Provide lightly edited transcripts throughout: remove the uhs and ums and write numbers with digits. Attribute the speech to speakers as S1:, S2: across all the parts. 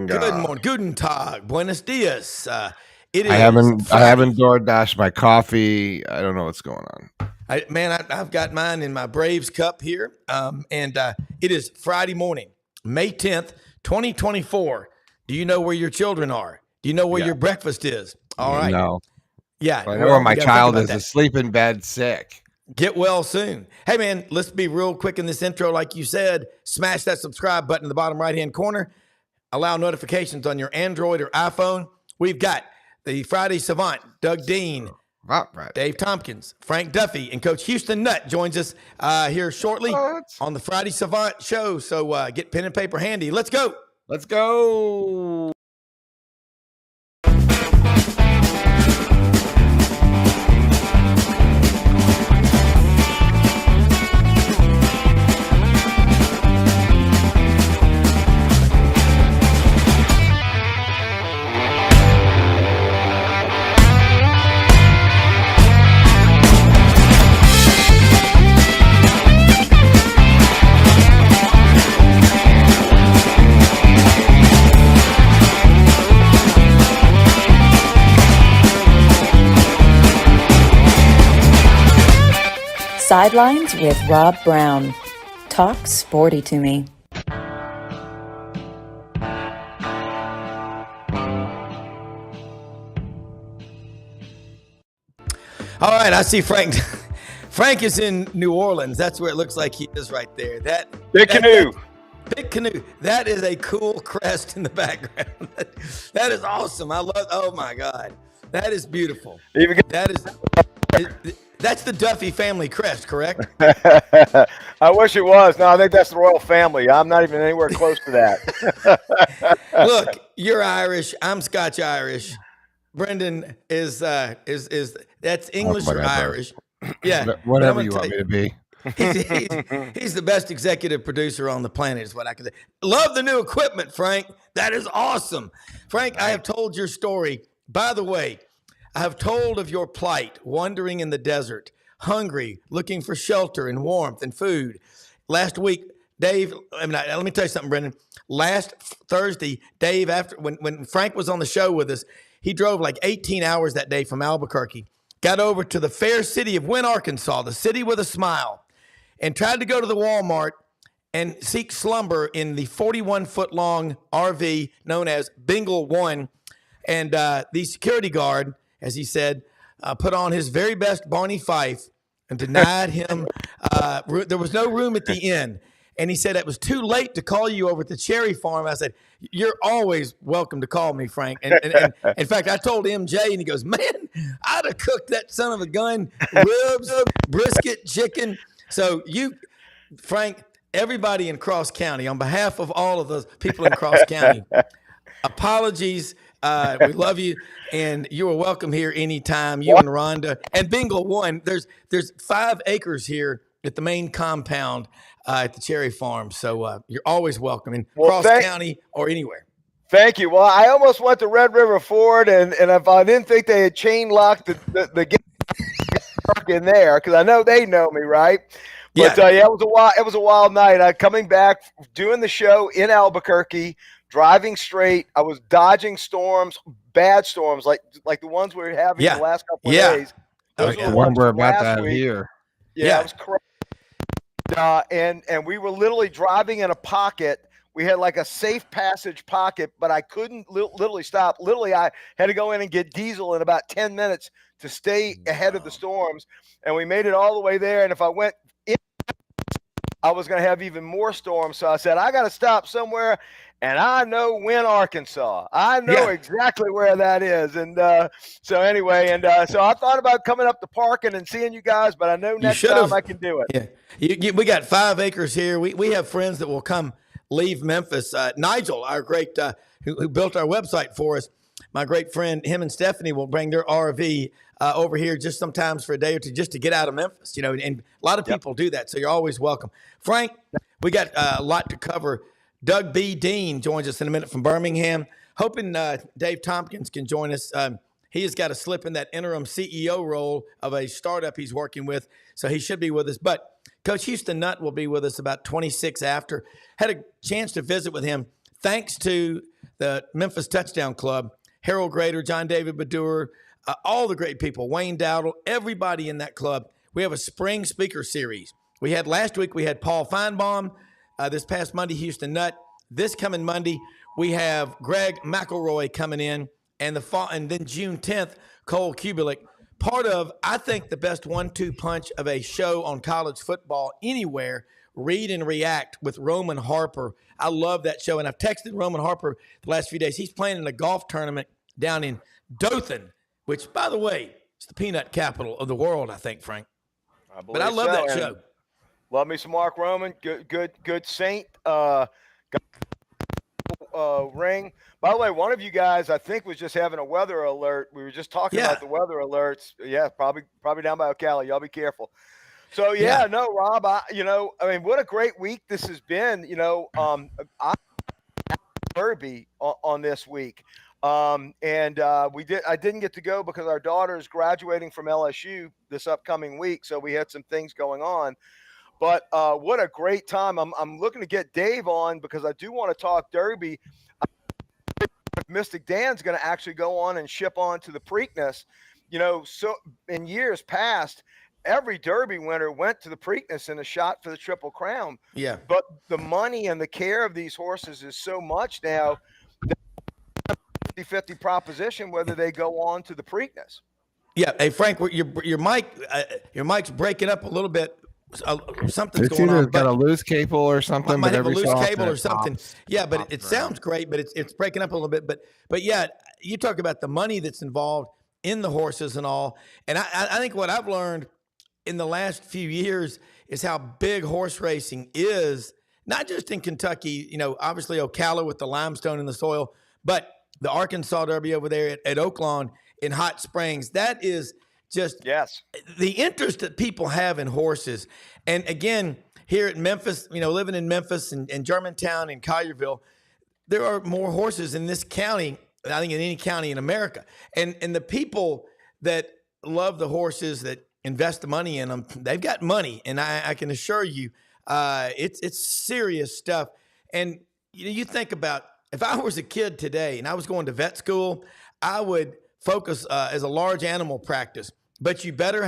S1: Good morning. Guten Tag. Buenos dias. It is.
S2: I haven't DoorDashed my coffee. I don't know what's going on.
S1: I've got mine in my Braves cup here. And it is Friday morning, May 10th, 2024. Do you know where your children are? Do you know where your breakfast is? All right.
S2: No.
S1: Yeah.
S2: I know where my child is asleep in bed sick.
S1: Get well soon. Hey, man, let's be real quick in this intro. Like you said, smash that subscribe button in the bottom right-hand corner. Allow notifications on your Android or iPhone. We've got the Friday Savant, Doug Dean, Dave Tompkins, Frank Duffy, and Coach Houston Nutt joins us here shortly on the Friday Savant show. So get pen and paper handy. Let's go.
S2: Let's go.
S3: Sidelines with Rob Browne. Talk sporty to me.
S1: All right, I see Frank. Frank is in New Orleans. That's where it looks like he is right there.
S4: Big canoe.
S1: Big canoe. That is a cool crest in the background. That is awesome. I love. Oh my God, that is beautiful. That's the Duffy family crest, correct?
S4: I wish it was. No, I think that's the royal family. I'm not even anywhere close to that.
S1: Look, you're Irish. I'm Scotch Irish. Brenden is that's English or Irish. Yeah,
S2: whatever you want me to be.
S1: He's the best executive producer on the planet, is what I can say. Love the new equipment, Frank. That is awesome. Frank, I have told your story. By the way, I have told of your plight, wandering in the desert, hungry, looking for shelter and warmth and food. Last week, Dave, let me tell you something, Brenden. Last Thursday, Dave, when Frank was on the show with us, he drove like 18 hours that day from Albuquerque, got over to the fair city of Wynne, Arkansas, the city with a smile, and tried to go to the Walmart and seek slumber in the 41-foot-long RV known as Bingle One. And the security guard, as he said, put on his very best Barney Fife and denied him. There was no room at the inn. And he said, it was too late to call you over at the cherry farm. I said, you're always welcome to call me, Frank. And in fact, I told MJ, and he goes, man, I'd have cooked that son of a gun, ribs, brisket, chicken. So Frank, everybody in Cross County, on behalf of all of those people in Cross County, apologies. We love you, and you are welcome here anytime. You and Rhonda and Bingle One. There's 5 acres here at the main compound at the Cherry Farm, so you're always welcome in Cross County or anywhere.
S4: Thank you. Well, I almost went to Red River Ford, and if I didn't think they had chain locked the gate in there, because I know they know me, right? But it was a wild night. Coming back, doing the show in Albuquerque. Driving straight, I was dodging storms, bad storms, like the ones we were having the last couple of days.
S2: Those are the ones we're about to have here.
S4: Yeah, it was crazy. And we were literally driving in a pocket. We had like a safe passage pocket, but I couldn't literally stop. Literally, I had to go in and get diesel in about 10 minutes to stay ahead of the storms. And we made it all the way there. And if I went in, I was going to have even more storms. So I said, I got to stop somewhere. And I know Wynne, Arkansas. I know exactly where that is. And so anyway, so I thought about coming up to parking and seeing you guys, but I know next time I can do it.
S1: Yeah, we got 5 acres here. We have friends that will come leave Memphis. Nigel, our great who built our website for us, my great friend, him and Stephanie will bring their RV over here just sometimes for a day or two just to get out of Memphis. And a lot of people do that, so you're always welcome. Frank, we got a lot to cover. Doug B. Dean joins us in a minute from Birmingham. Hoping Dave Tompkins can join us. He has got to slip in that interim CEO role of a startup he's working with, so he should be with us. But Coach Houston Nutt will be with us about 26 after. Had a chance to visit with him thanks to the Memphis Touchdown Club, Harold Grader, John David Badur, all the great people, Wayne Dowdle, everybody in that club. We have a spring speaker series. Last week, we had Paul Feinbaum. This past Monday, Houston Nutt. This coming Monday, we have Greg McElroy coming in, and then June 10th, Cole Kubelik. Part of, I think, the best 1-2 punch of a show on college football anywhere, Read and React with Roman Harper. I love that show, and I've texted Roman Harper the last few days. He's playing in a golf tournament down in Dothan, which, by the way, is the peanut capital of the world, I think, Frank. But I love that show.
S4: Love me some Mark Roman. Good Saint. Ring. By the way, one of you guys, I think, was just having a weather alert. We were just talking about the weather alerts. Yeah, probably down by Ocala. Y'all be careful. So no, Rob. What a great week this has been. I Derby on this week, I didn't get to go because our daughter is graduating from LSU this upcoming week, so we had some things going on. But what a great time. I'm looking to get Dave on because I do want to talk Derby. Mystic Dan's going to actually go on and ship on to the Preakness. So in years past, every Derby winner went to the Preakness in a shot for the Triple Crown.
S1: Yeah.
S4: But the money and the care of these horses is so much now, 50-50 proposition whether they go on to the Preakness.
S1: Yeah. Hey, Frank, your mic's breaking up a little bit. Something's
S2: It's
S1: going
S2: either
S1: on.
S2: got a loose cable or something.
S1: Might
S2: but
S1: have a
S2: every
S1: loose
S2: so often
S1: cable or
S2: it
S1: something.
S2: pops-
S1: Yeah, but
S2: pops
S1: it
S2: around.
S1: sounds great, but it's breaking up a little bit. But yeah, you talk about the money that's involved in the horses and all. And I think what I've learned in the last few years is how big horse racing is, not just in Kentucky, obviously Ocala with the limestone in the soil, but the Arkansas Derby over there at Oaklawn in Hot Springs. That is just the interest that people have in horses. And again, here at Memphis, living in Memphis and Germantown and Collierville, there are more horses in this county, I think, in any county in America. And the people that love the horses, that invest the money in them, they've got money. And I can assure you, it's serious stuff. And you think about, if I was a kid today and I was going to vet school, I would focus as a large animal practice. But you better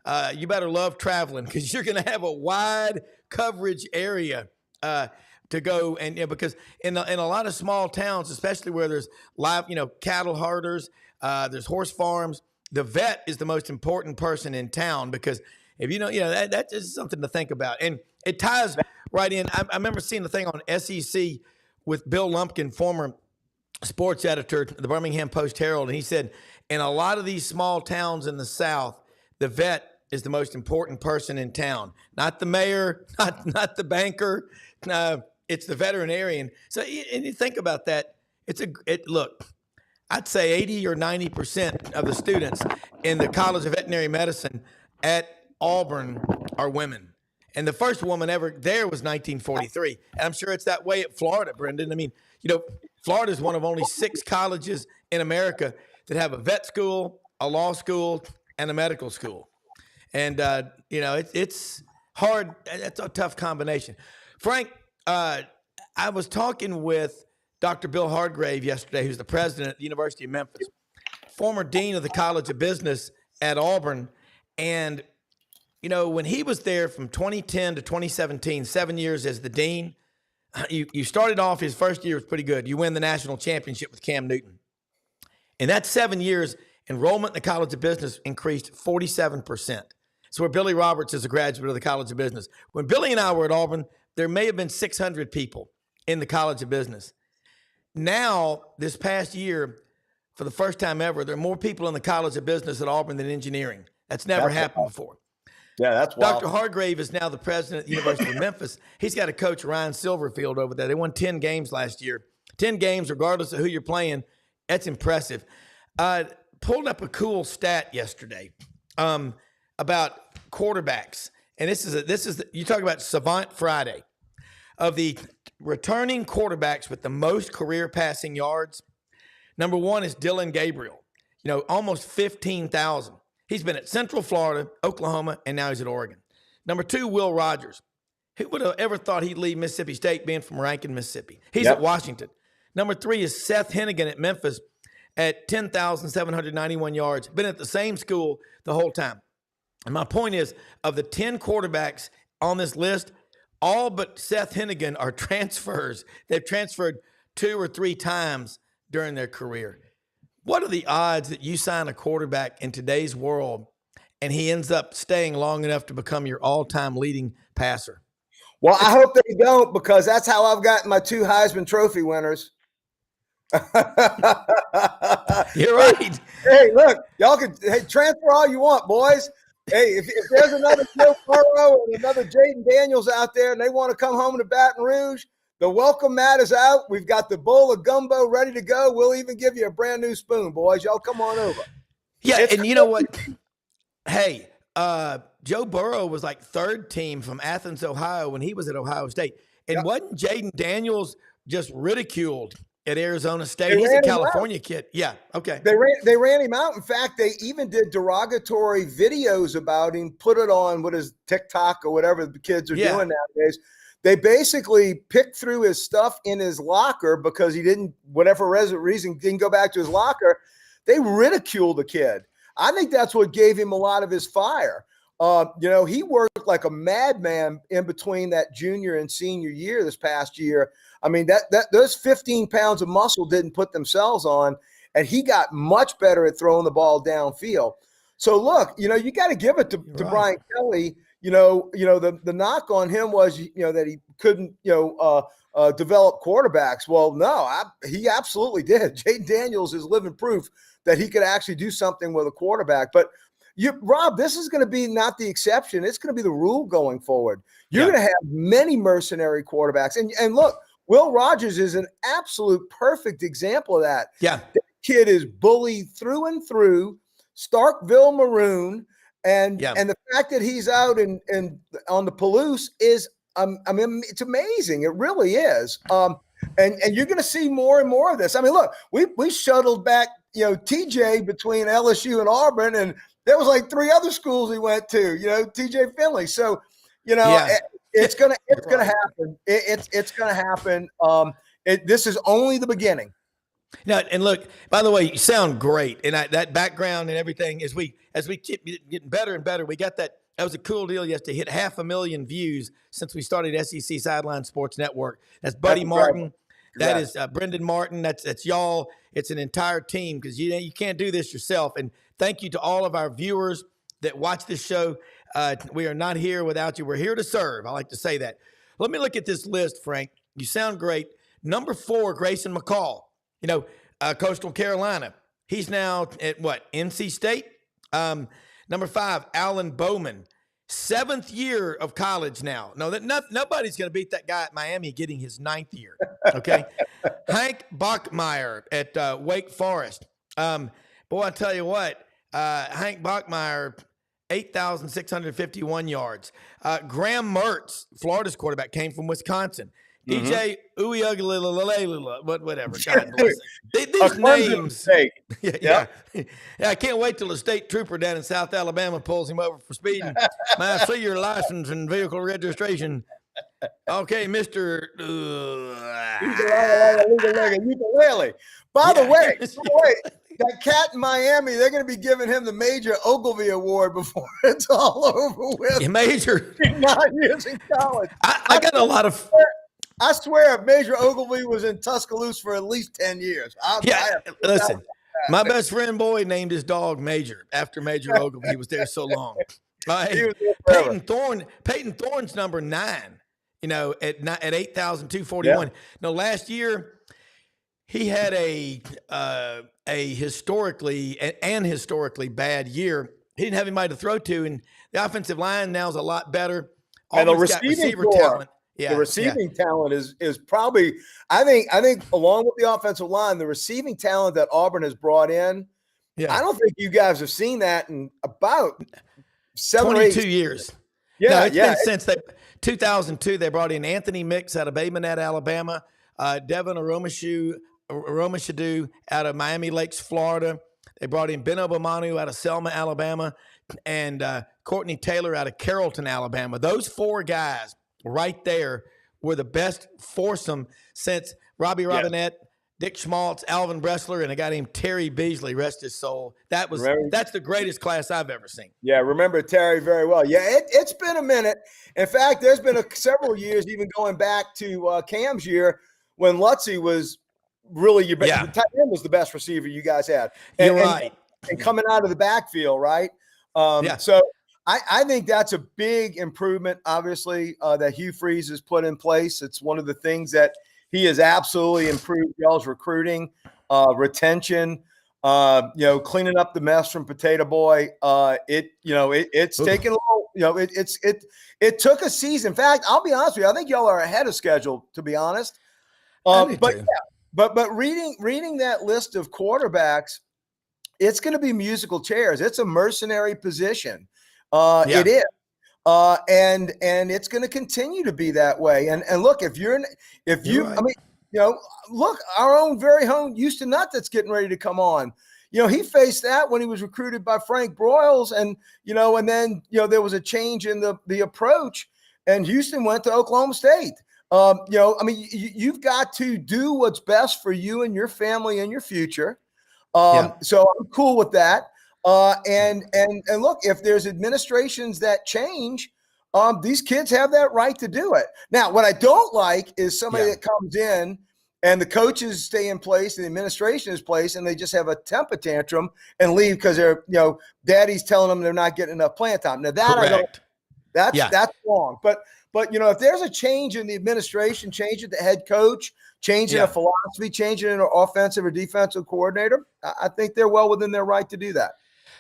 S1: love traveling, because you're going to have a wide coverage area to go. And because in a lot of small towns, especially where there's live, cattle herders, there's horse farms, the vet is the most important person in town, because if that's just something to think about. And it ties right in. I remember seeing the thing on SEC with Bill Lumpkin, former sports editor, the Birmingham Post-Herald, and he said, in a lot of these small towns in the South, the vet is the most important person in town. Not the mayor, not the banker. It's the veterinarian. So, and you think about that. Look, I'd say 80 or 90% of the students in the College of Veterinary Medicine at Auburn are women. And the first woman ever there was 1943. And I'm sure it's that way at Florida, Brenden. I mean, Florida is one of only 6 colleges in America that have a vet school, a law school, and a medical school. And, it's hard. It's a tough combination. Frank, I was talking with Dr. Bill Hardgrave yesterday, who's the president at the University of Memphis, former dean of the College of Business at Auburn. And, when he was there from 2010 to 2017, 7 years as the dean, you started off, his first year was pretty good. You win the national championship with Cam Newton. In that 7 years, enrollment in the College of Business increased 47%. So where Billy Roberts is a graduate of the College of Business. When Billy and I were at Auburn, there may have been 600 people in the College of Business. Now, this past year, for the first time ever, there are more people in the College of Business at Auburn than engineering. That's never happened before.
S5: Yeah, that's wild.
S1: Dr. Hargrave is now the president of the University of Memphis. He's got a coach, Ryan Silverfield, over there. They won 10 games last year. 10 games, regardless of who you're playing. That's impressive. Pulled up a cool stat yesterday about quarterbacks. And you talk about Savant Friday. Of the returning quarterbacks with the most career passing yards, number 1 is Dylan Gabriel. Almost 15,000. He's been at Central Florida, Oklahoma, and now he's at Oregon. Number 2, Will Rogers. Who would have ever thought he'd leave Mississippi State, being from Rankin, Mississippi? He's at Washington. Number 3 is Seth Hennigan at Memphis at 10,791 yards. Been at the same school the whole time. And my point is, of the 10 quarterbacks on this list, all but Seth Hennigan are transfers. They've transferred 2 or 3 times during their career. What are the odds that you sign a quarterback in today's world and he ends up staying long enough to become your all-time leading passer?
S5: Well, I hope they don't, because that's how I've gotten my 2 Heisman Trophy winners.
S1: You're right.
S5: Hey, look, y'all can transfer all you want, boys. Hey, if there's another Joe Burrow and another Jaden Daniels out there and they want to come home to Baton Rouge, the welcome mat is out. We've got the bowl of gumbo ready to go. We'll even give you a brand new spoon, boys. Y'all come on over.
S1: Yeah, and you know what? Hey, Joe Burrow was like 3rd team from Athens, Ohio when he was at Ohio State. And wasn't Jaden Daniels just ridiculed at Arizona State? He's a California kid. Yeah, okay.
S5: They ran him out. In fact, they even did derogatory videos about him, put it on what is TikTok or whatever the kids are doing nowadays. They basically picked through his stuff in his locker because he didn't, whatever reason, didn't go back to his locker. They ridiculed the kid. I think that's what gave him a lot of his fire. He worked like a madman in between that junior and senior year this past year. I mean, that those 15 pounds of muscle didn't put themselves on, and he got much better at throwing the ball downfield. So look, you got to give it to Brian Kelly. The knock on him was, that he couldn't, develop quarterbacks. Well, no, he absolutely did. Jaden Daniels is living proof that he could actually do something with a quarterback. But Rob, this is going to be not the exception. It's going to be the rule going forward. You're going to have many mercenary quarterbacks. And look, Will Rogers is an absolute perfect example of that.
S1: Yeah.
S5: That kid is bullied through and through, Starkville Maroon. And the fact that he's out and on the Palouse is, it's amazing. It really is. And you're going to see more and more of this. I mean, look, we shuttled back, TJ between LSU and Auburn, and there was like 3 other schools he went to, TJ Finley. So, it's gonna happen. It's gonna happen. This is only the beginning.
S1: Now, and look, by the way, you sound great, and that background and everything as we keep getting better and better. We got that. That was a cool deal yesterday. Hit 500,000 views since we started SEC Sidelines Sports Network. That's Buddy Martin. That is Brenden Martin. That's y'all. It's an entire team, because you can't do this yourself. And thank you to all of our viewers that watch this show. We are not here without you. We're here to serve. I like to say that. Let me look at this list, Frank. You sound great. Number 4, Grayson McCall. Coastal Carolina. He's now at what? NC State. Number 5, Alan Bowman. 7th year of college now. No, nobody's going to beat that guy at Miami getting his 9th year. Okay. Hank Bachmeier at Wake Forest. Boy, I tell you what, Hank Bachmeier, 8,651 yards. Graham Mertz, Florida's quarterback, came from Wisconsin. DJ Uiagalelelele, whatever. God bless it. These names. Yeah. I can't wait till the state trooper down in South Alabama pulls him over for speeding. May I see your license and vehicle registration? Okay, Mr.
S5: By the way, that cat in Miami, they're going to be giving him the Major Ogilvy Award before it's all over with.
S1: Major.
S5: 9 years in college.
S1: I got a lot of.
S5: I swear, Major Ogilvy was in Tuscaloosa for at least 10 years.
S1: Listen, my best friend Boyd named his dog Major after Major Ogilvy. He was there so long. Peyton Thorne's number 9, at 8,241. No, last year he had a historically bad year. He didn't have anybody to throw to, and the offensive line now is a lot better.
S5: And the receiver talent. The receiving talent is probably, I think along with the offensive line, the receiving talent that Auburn has brought in, I don't think you guys have seen that in about
S1: 22 years. Yeah, it's been since 2002. They brought in Anthony Mix out of Bay Minette, Alabama, Devin Aromashadu out of Miami Lakes, Florida. They brought in Ben Obamanu out of Selma, Alabama, and Courtney Taylor out of Carrollton, Alabama. Those 4 guys right there were the best foursome since Robbie Robinette Dick Schmaltz, Alvin Bressler, and a guy named Terry Beasley, rest his soul. That's the greatest class I've ever seen.
S5: Yeah, remember Terry very well. Yeah, it's been a minute. In fact, there's been several years, even going back to Cam's year, when Lutzy was really the tight end was the best receiver you guys had.
S1: You're right.
S5: And coming out of the backfield, right? So I think that's a big improvement, obviously, that Hugh Freeze has put in place. It's one of the things that he has absolutely improved y'all's recruiting, retention, cleaning up the mess from Potato Boy. It's taken a little, it took a season. In fact, I'll be honest with you, I think y'all are ahead of schedule, to be honest. But reading that list of quarterbacks, it's going to be musical chairs. It's a mercenary position. It is. And it's going to continue to be that way. And look, look, our own very own Houston Nutt that's getting ready to come on. He faced that when he was recruited by Frank Broyles, and then there was a change in the approach, and Houston went to Oklahoma State. You've got to do what's best for you and your family and your future. So I'm cool with that. And look, if there's administrations that change, these kids have that right to do it. Now, what I don't like is somebody that comes in and the coaches stay in place and the administration is placed and they just have a temper tantrum and leave because they're, daddy's telling them they're not getting enough playing time. Now that that's wrong. But if there's a change in the administration, change in the head coach, change in a philosophy, change in an offensive or defensive coordinator, I think they're well within their right to do that.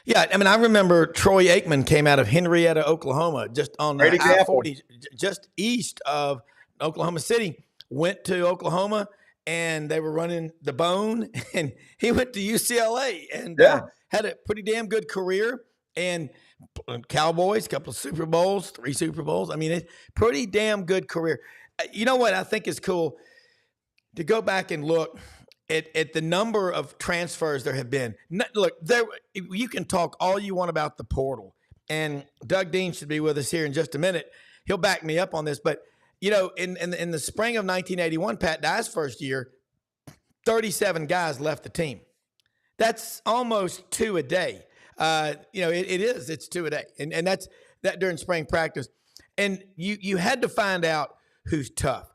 S1: Yeah, I mean, I remember Troy Aikman came out of Henrietta, Oklahoma, just on the I-40, just east of Oklahoma City, went to Oklahoma, and they were running the bone, and he went to UCLA and had a pretty damn good career, and Cowboys, a couple of Super Bowls, 3 Super Bowls. I mean, it's pretty damn good career. You know what I think is cool? To go back and look at the number of transfers there have been. Look, you can talk all you want about the portal, and Doug Dean should be with us here in just a minute. He'll back me up on this, but in the spring of 1981, Pat Dye's first year, 37 guys left the team. That's almost 2 a day. It's 2 a day, and that's that during spring practice. And you had to find out who's tough.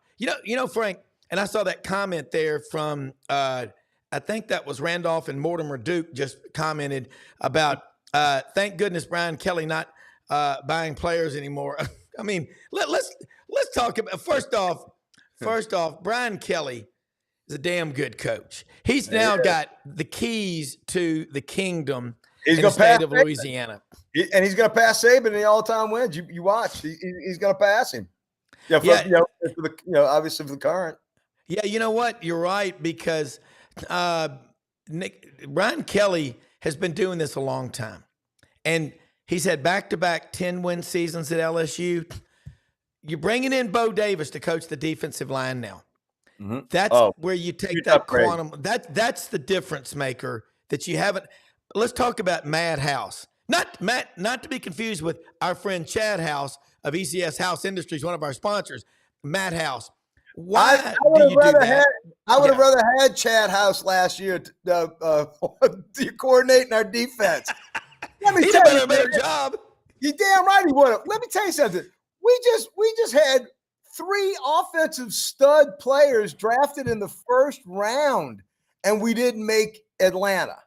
S1: Frank. And I saw that comment there from, I think that was Randolph and Mortimer Duke just commented about, thank goodness Brian Kelly not buying players anymore. I mean, let's talk about, first off, Brian Kelly is a damn good coach. He's now got the keys to the kingdom in the state of Louisiana.
S5: And he's going to pass Saban in the all-time wins. You watch. He's going to pass him. Obviously for the current.
S1: Yeah, you know what? You're right, because Brian Kelly has been doing this a long time. And he's had back-to-back 10-win seasons at LSU. You're bringing in Bo Davis to coach the defensive line now. Mm-hmm. That's where you take that quantum. That's the difference maker that you haven't. Let's talk about Matt House. Not to be confused with our friend Chad House of ECS House Industries, one of our sponsors, Matt House. Why do you do that?
S5: I would have rather had Chad House last year coordinating our defense.
S1: He'd have done a better job.
S5: You damn right he would have. Let me tell you something. We just had 3 offensive stud players drafted in the first round, and we didn't make Atlanta.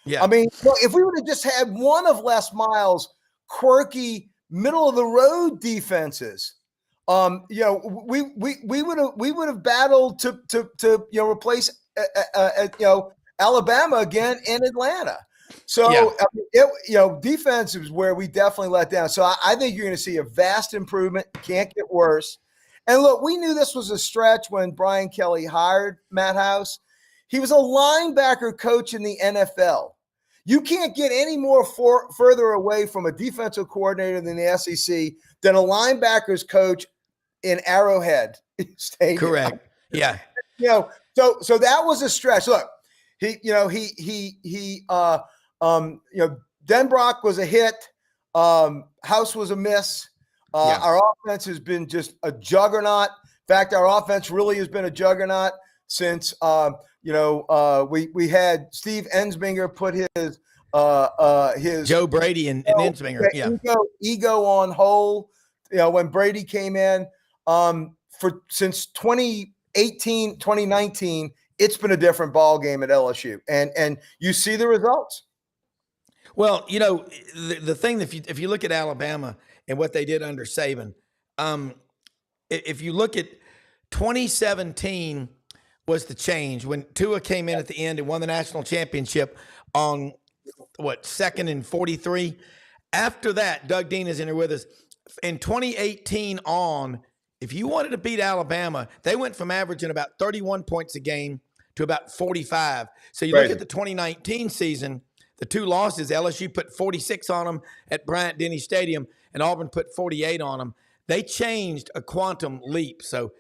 S5: Yeah. I mean, look, if we would have just had one of Les Miles' quirky middle of the road defenses, we would have battled to replace Alabama again in Atlanta. So defense is where we definitely let down. So I think you're going to see a vast improvement. Can't get worse. And look, we knew this was a stretch when Brian Kelly hired Matt House. He was a linebacker coach in the NFL. You can't get any more further away from a defensive coordinator than the SEC than a linebackers coach in Arrowhead Stadium.
S1: Correct. Yeah.
S5: So that was a stretch. Look, Denbrock was a hit. House was a miss. Our offense has been just a juggernaut. In fact, our offense really has been a juggernaut. since we had Steve Ensminger put his
S1: Joe Brady and Ensminger,
S5: ego on hold. When Brady came in, since 2018, 2019, it's been a different ball game at LSU, and you see the results.
S1: Well, the thing, if you look at Alabama and what they did under Saban, if you look at 2017 was the change when Tua came in at the end and won the national championship on second and 43. After that, Doug Dean is in here with us. In 2018 on, if you wanted to beat Alabama, they went from averaging about 31 points a game to about 45. So you look at the 2019 season, the two losses, LSU put 46 on them at Bryant-Denny Stadium, and Auburn put 48 on them. They changed a quantum leap. So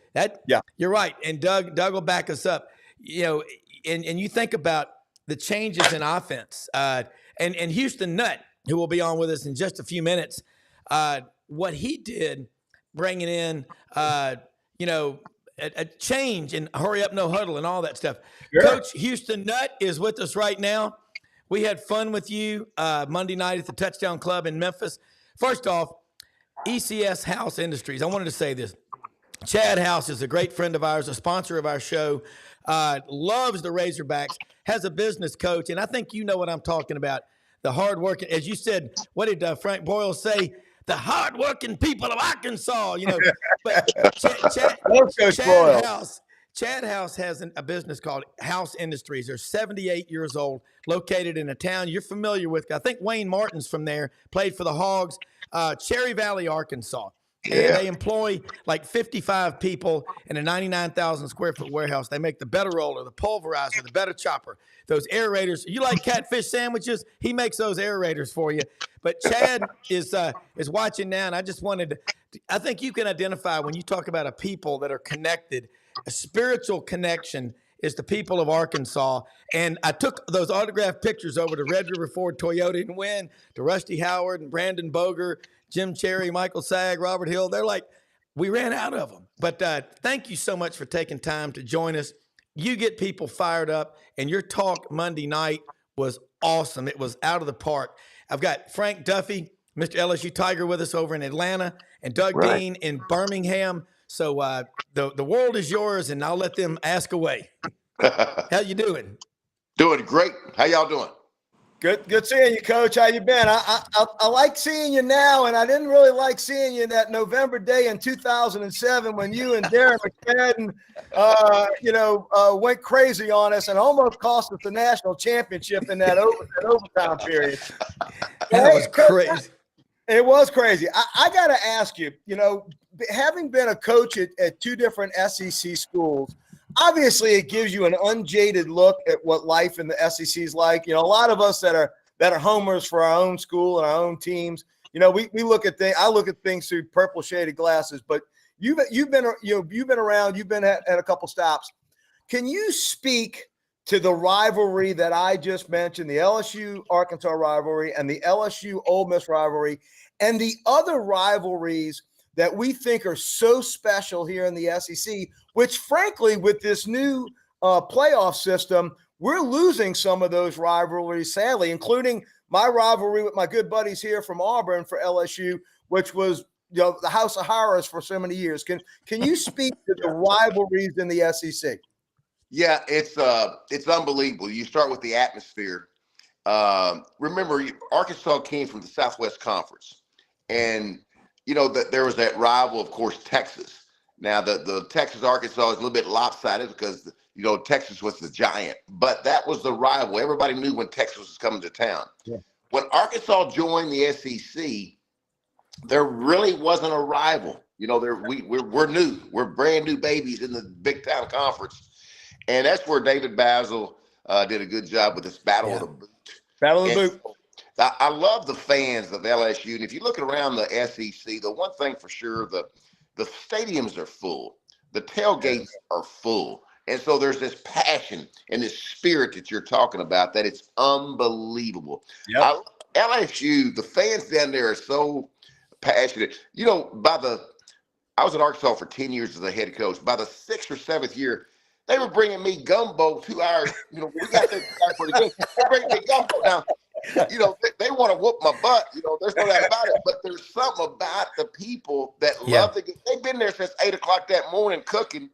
S1: you're right. And Doug will back us up. And you think about the changes in offense. And Houston Nutt, who will be on with us in just a few minutes, what he did, bringing in, a change and hurry up, no huddle and all that stuff. Sure. Coach Houston Nutt is with us right now. We had fun with you Monday night at the Touchdown Club in Memphis. First off, ECS House Industries. I wanted to say this. Chad House is a great friend of ours, a sponsor of our show, loves the Razorbacks, has a business coach, and I think you know what I'm talking about. The hardworking, as you said, what did Frank Boyle say? The hardworking people of Arkansas, But Chad House has a business called House Industries. They're 78 years old, located in a town you're familiar with. I think Wayne Martin's from there, played for the Hogs, Cherry Valley, Arkansas. And they employ like 55 people in a 99,000 square foot warehouse. They make the better roller, the pulverizer, the better chopper, those aerators. You like catfish sandwiches? He makes those aerators for you. But Chad is watching now, and I just wanted to, I think you can identify when you talk about a people that are connected, a spiritual connection is the people of Arkansas. And I took those autographed pictures over to Red River Ford Toyota and Win, to Rusty Howard and Brandon Boger, Jim Cherry, Michael Sagg, Robert Hill. They're like, we ran out of them. But thank you so much for taking time to join us. You get people fired up, and your talk Monday night was awesome. It was out of the park. I've got Frank Duffy, Mr. LSU Tiger, with us over in Atlanta, and Doug Dean in Birmingham. So the world is yours, and I'll let them ask away. How you doing?
S6: Doing great. How y'all doing?
S5: Good seeing you, Coach. How you been? I like seeing you now, and I didn't really like seeing you that November day in 2007 when you and Darren McFadden, went crazy on us and almost cost us the national championship in that overtime period.
S1: That was crazy.
S5: It was crazy. I got to ask you, having been a coach at two different SEC schools, obviously it gives you an unjaded look at what life in the SEC is like. A lot of us that are homers for our own school and our own teams, we look at things. I look at things through purple shaded glasses. But you've been around. You've been at a couple stops. Can you speak to the rivalry that I just mentioned, the LSU Arkansas rivalry and the LSU Ole Miss rivalry, and the other rivalries that we think are so special here in the SEC, which frankly, with this new playoff system, we're losing some of those rivalries, sadly, including my rivalry with my good buddies here from Auburn for LSU, which was the House of Horrors for so many years. Can you speak to the rivalries in the SEC?
S6: Yeah, it's unbelievable. You start with the atmosphere. Remember, Arkansas came from the Southwest Conference, and that there was that rival, of course, Texas. Now, the Texas-Arkansas is a little bit lopsided because, Texas was the giant. But that was the rival. Everybody knew when Texas was coming to town. Yeah. When Arkansas joined the SEC, there really wasn't a rival. We're new. We're brand new babies in the Big Town Conference. And that's where David Basil did a good job with this Battle of the Boot.
S5: Battle of the Boot.
S6: I love the fans of LSU. And if you look around the SEC, the one thing for sure, the stadiums are full. The tailgates are full. And so there's this passion and this spirit that you're talking about that it's unbelievable. Yep. LSU, the fans down there are so passionate. I was at Arkansas for 10 years as a head coach. By the 6th or 7th year, They were bringing me gumbo 2 hours. You know, we got there 2 hours for the game. They're bringing me gumbo now. You know, they want to whoop my butt. You know, there's no doubt about it. But there's something about the people that love the game. They've been there since 8 o'clock that morning cooking.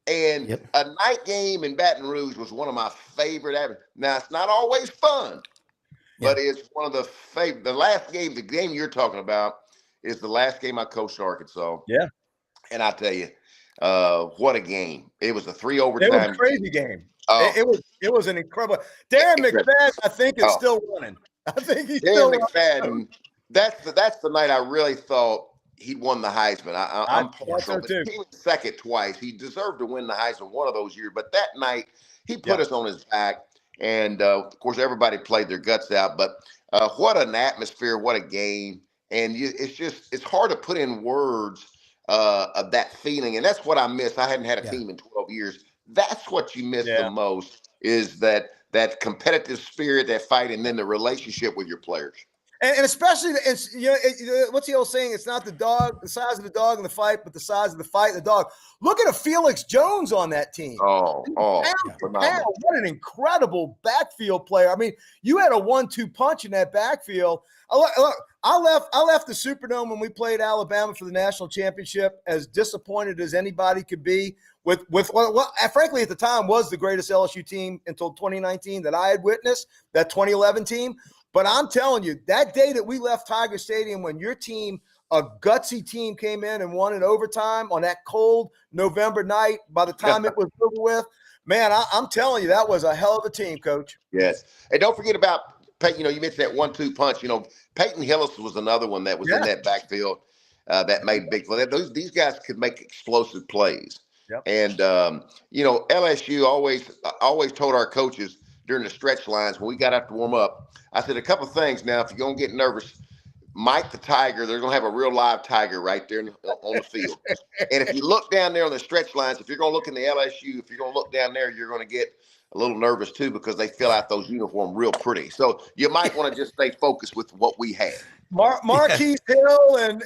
S6: And a night game in Baton Rouge was one of my favorite. Now, it's not always fun, but it's one of the favorite. The last game, the game you're talking about, is the last game I coached Arkansas.
S5: Yeah.
S6: And I tell you, what a game. It was a 3 overtime.
S5: It was a crazy game. It was an incredible. Darren McFadden, I think, is still running. I think he's still
S6: McFadden. That's the night I really thought he'd won the Heisman. I'm partial. But he was second twice. He deserved to win the Heisman one of those years. But that night, he put us on his back. And, of course, everybody played their guts out. But what an atmosphere. What a game. And it's hard to put in words of that feeling. And that's what I miss. I hadn't had a team in 12 years. That's what you miss the most, is that competitive spirit, that fight, and then the relationship with your players.
S5: And especially, what's the old saying? It's not the size of the dog in the fight, but the size of the fight in the dog. Look at a Felix Jones on that team. What an incredible backfield player. I mean, you had a 1-2 punch in that backfield. Look, I left the Superdome when we played Alabama for the national championship as disappointed as anybody could be with what frankly at the time was the greatest LSU team until 2019 that I had witnessed, that 2011 team. But I'm telling you, that day that we left Tiger Stadium, when your team, a gutsy team, came in and won in overtime on that cold November night, by the time it was over with, man, I'm telling you, that was a hell of a team, Coach.
S6: Yes. And don't forget about Peyton. You know, you mentioned that 1-2 punch. You know, Peyton Hillis was another one that was in that backfield that made big plays. These guys could make explosive plays. Yep. And, you know, LSU always told our coaches during the stretch lines when we got out to warm up, I said a couple of things. Now, if you're going to get nervous, Mike the Tiger, they're going to have a real live tiger right there on the field. And if you look down there on the stretch lines, if you're going to look in the LSU, if you're going to look down there, you're going to get a little nervous too, because they fill out those uniforms real pretty. So you might want to just stay focused with what we had.
S5: Marquise Hill and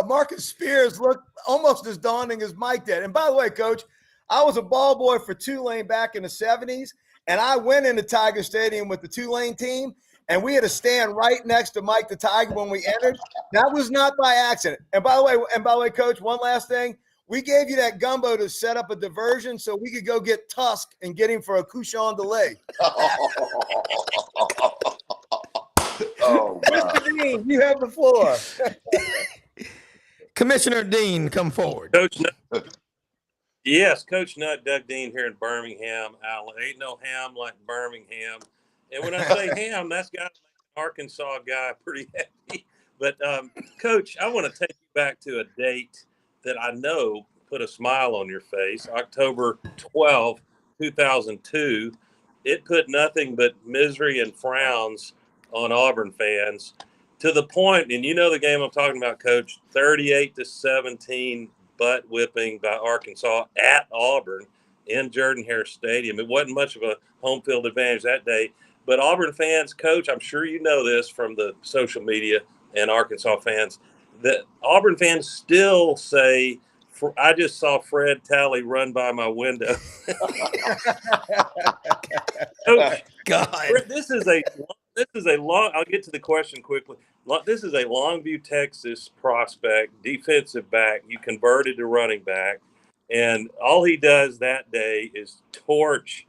S5: Marcus Spears looked almost as daunting as Mike did. And by the way, Coach, I was a ball boy for Tulane back in the 70s, and I went into Tiger Stadium with the Tulane team, and we had to stand right next to Mike the Tiger when we entered. That was not by accident. And by the way, Coach, one last thing. We gave you that gumbo to set up a diversion so we could go get Tusk and get him for a couchon de lait. Mr. Dean, you have the floor.
S1: Commissioner Dean, come forward.
S7: Coach Nutt. Yes, Coach Nutt, Doug Dean here in Birmingham. Ain't no ham like Birmingham. And when I say ham, that's got to make an Arkansas guy pretty happy. But, Coach, I want to take you back to a date that I know put a smile on your face. October 12, 2002. It put nothing but misery and frowns on Auburn fans, to the point, and you know the game I'm talking about, Coach, 38-17 butt whipping by Arkansas at Auburn in Jordan-Hare Stadium. It wasn't much of a home field advantage that day, but Auburn fans, Coach, I'm sure you know this from the social media and Arkansas fans, that Auburn fans still say, I just saw Fred Talley run by my window. Coach,
S1: God,
S7: this is a long. I'll get to the question quickly. This is a Longview, Texas prospect, defensive back. You converted to running back, and all he does that day is torch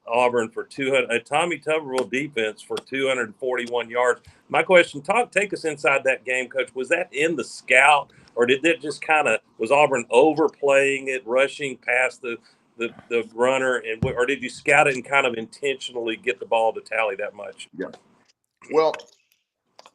S7: Auburn for 200. A Tommy Tuberville defense for 241 yards. My question: take us inside that game, Coach. Was that in the scout? Or did it just was Auburn overplaying it, rushing past the runner, or did you scout it and kind of intentionally get the ball to Talley that much?
S6: Yeah. Well,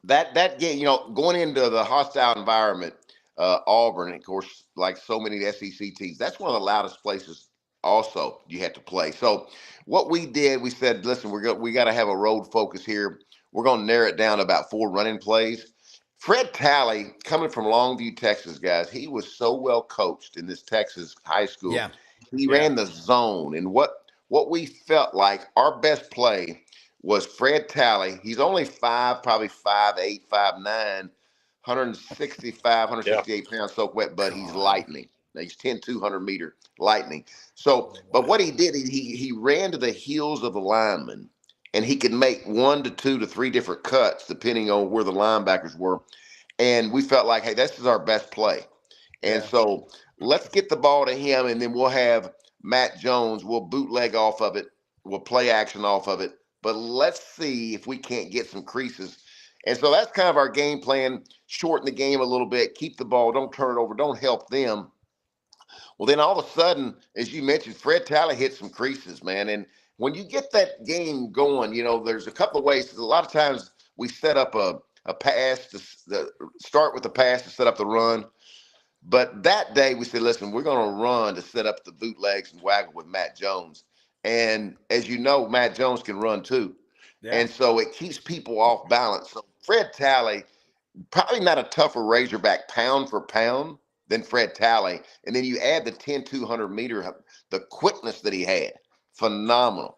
S6: that game, going into the hostile environment, Auburn, of course, like so many SEC teams, that's one of the loudest places also you had to play. So what we did, we said, listen, we got to have a road focus here. We're going to narrow it down to about 4 running plays. Fred Talley, coming from Longview, Texas, guys, he was so well coached in this Texas high school. Yeah. He ran the zone. And what we felt like our best play was Fred Talley. He's only probably 5'8", 5'9", 165, 168 pounds soak wet, but he's lightning. Now he's 10, 200-meter lightning. So, but what he did, he ran to the heels of the lineman, and he could make 1 to 2 to 3 different cuts depending on where the linebackers were. And we felt like, hey, this is our best play. And so let's get the ball to him, and then we'll have Matt Jones. We'll bootleg off of it. We'll play action off of it. But let's see if we can't get some creases. And so that's kind of our game plan. Shorten the game a little bit. Keep the ball. Don't turn it over. Don't help them. Well, then all of a sudden, as you mentioned, Fred Talley hit some creases, man. And when you get that game going, there's a couple of ways. A lot of times we set up a pass to start with the pass to set up the run. But that day we said, listen, we're going to run to set up the bootlegs and waggle with Matt Jones. And as you know, Matt Jones can run too. Yeah. And so it keeps people off balance. So Fred Talley, probably not a tougher Razorback pound for pound than Fred Talley. And then you add the 10, 200-meter, the quickness that he had. Phenomenal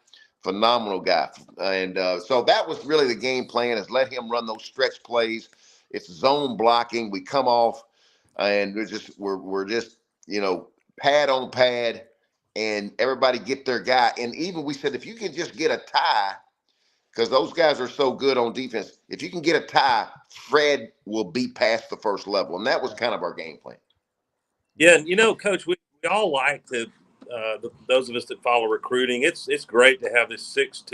S6: guy. And so that was really the game plan, is let him run those stretch plays. It's zone blocking. We come off. And we're just pad on pad, and everybody get their guy. And even we said, if you can just get a tie, because those guys are so good on defense, if you can get a tie, Fred will be past the first level. And that was kind of our game plan.
S7: Yeah, and Coach, we all like to those of us that follow recruiting. It's great to have this 6'2",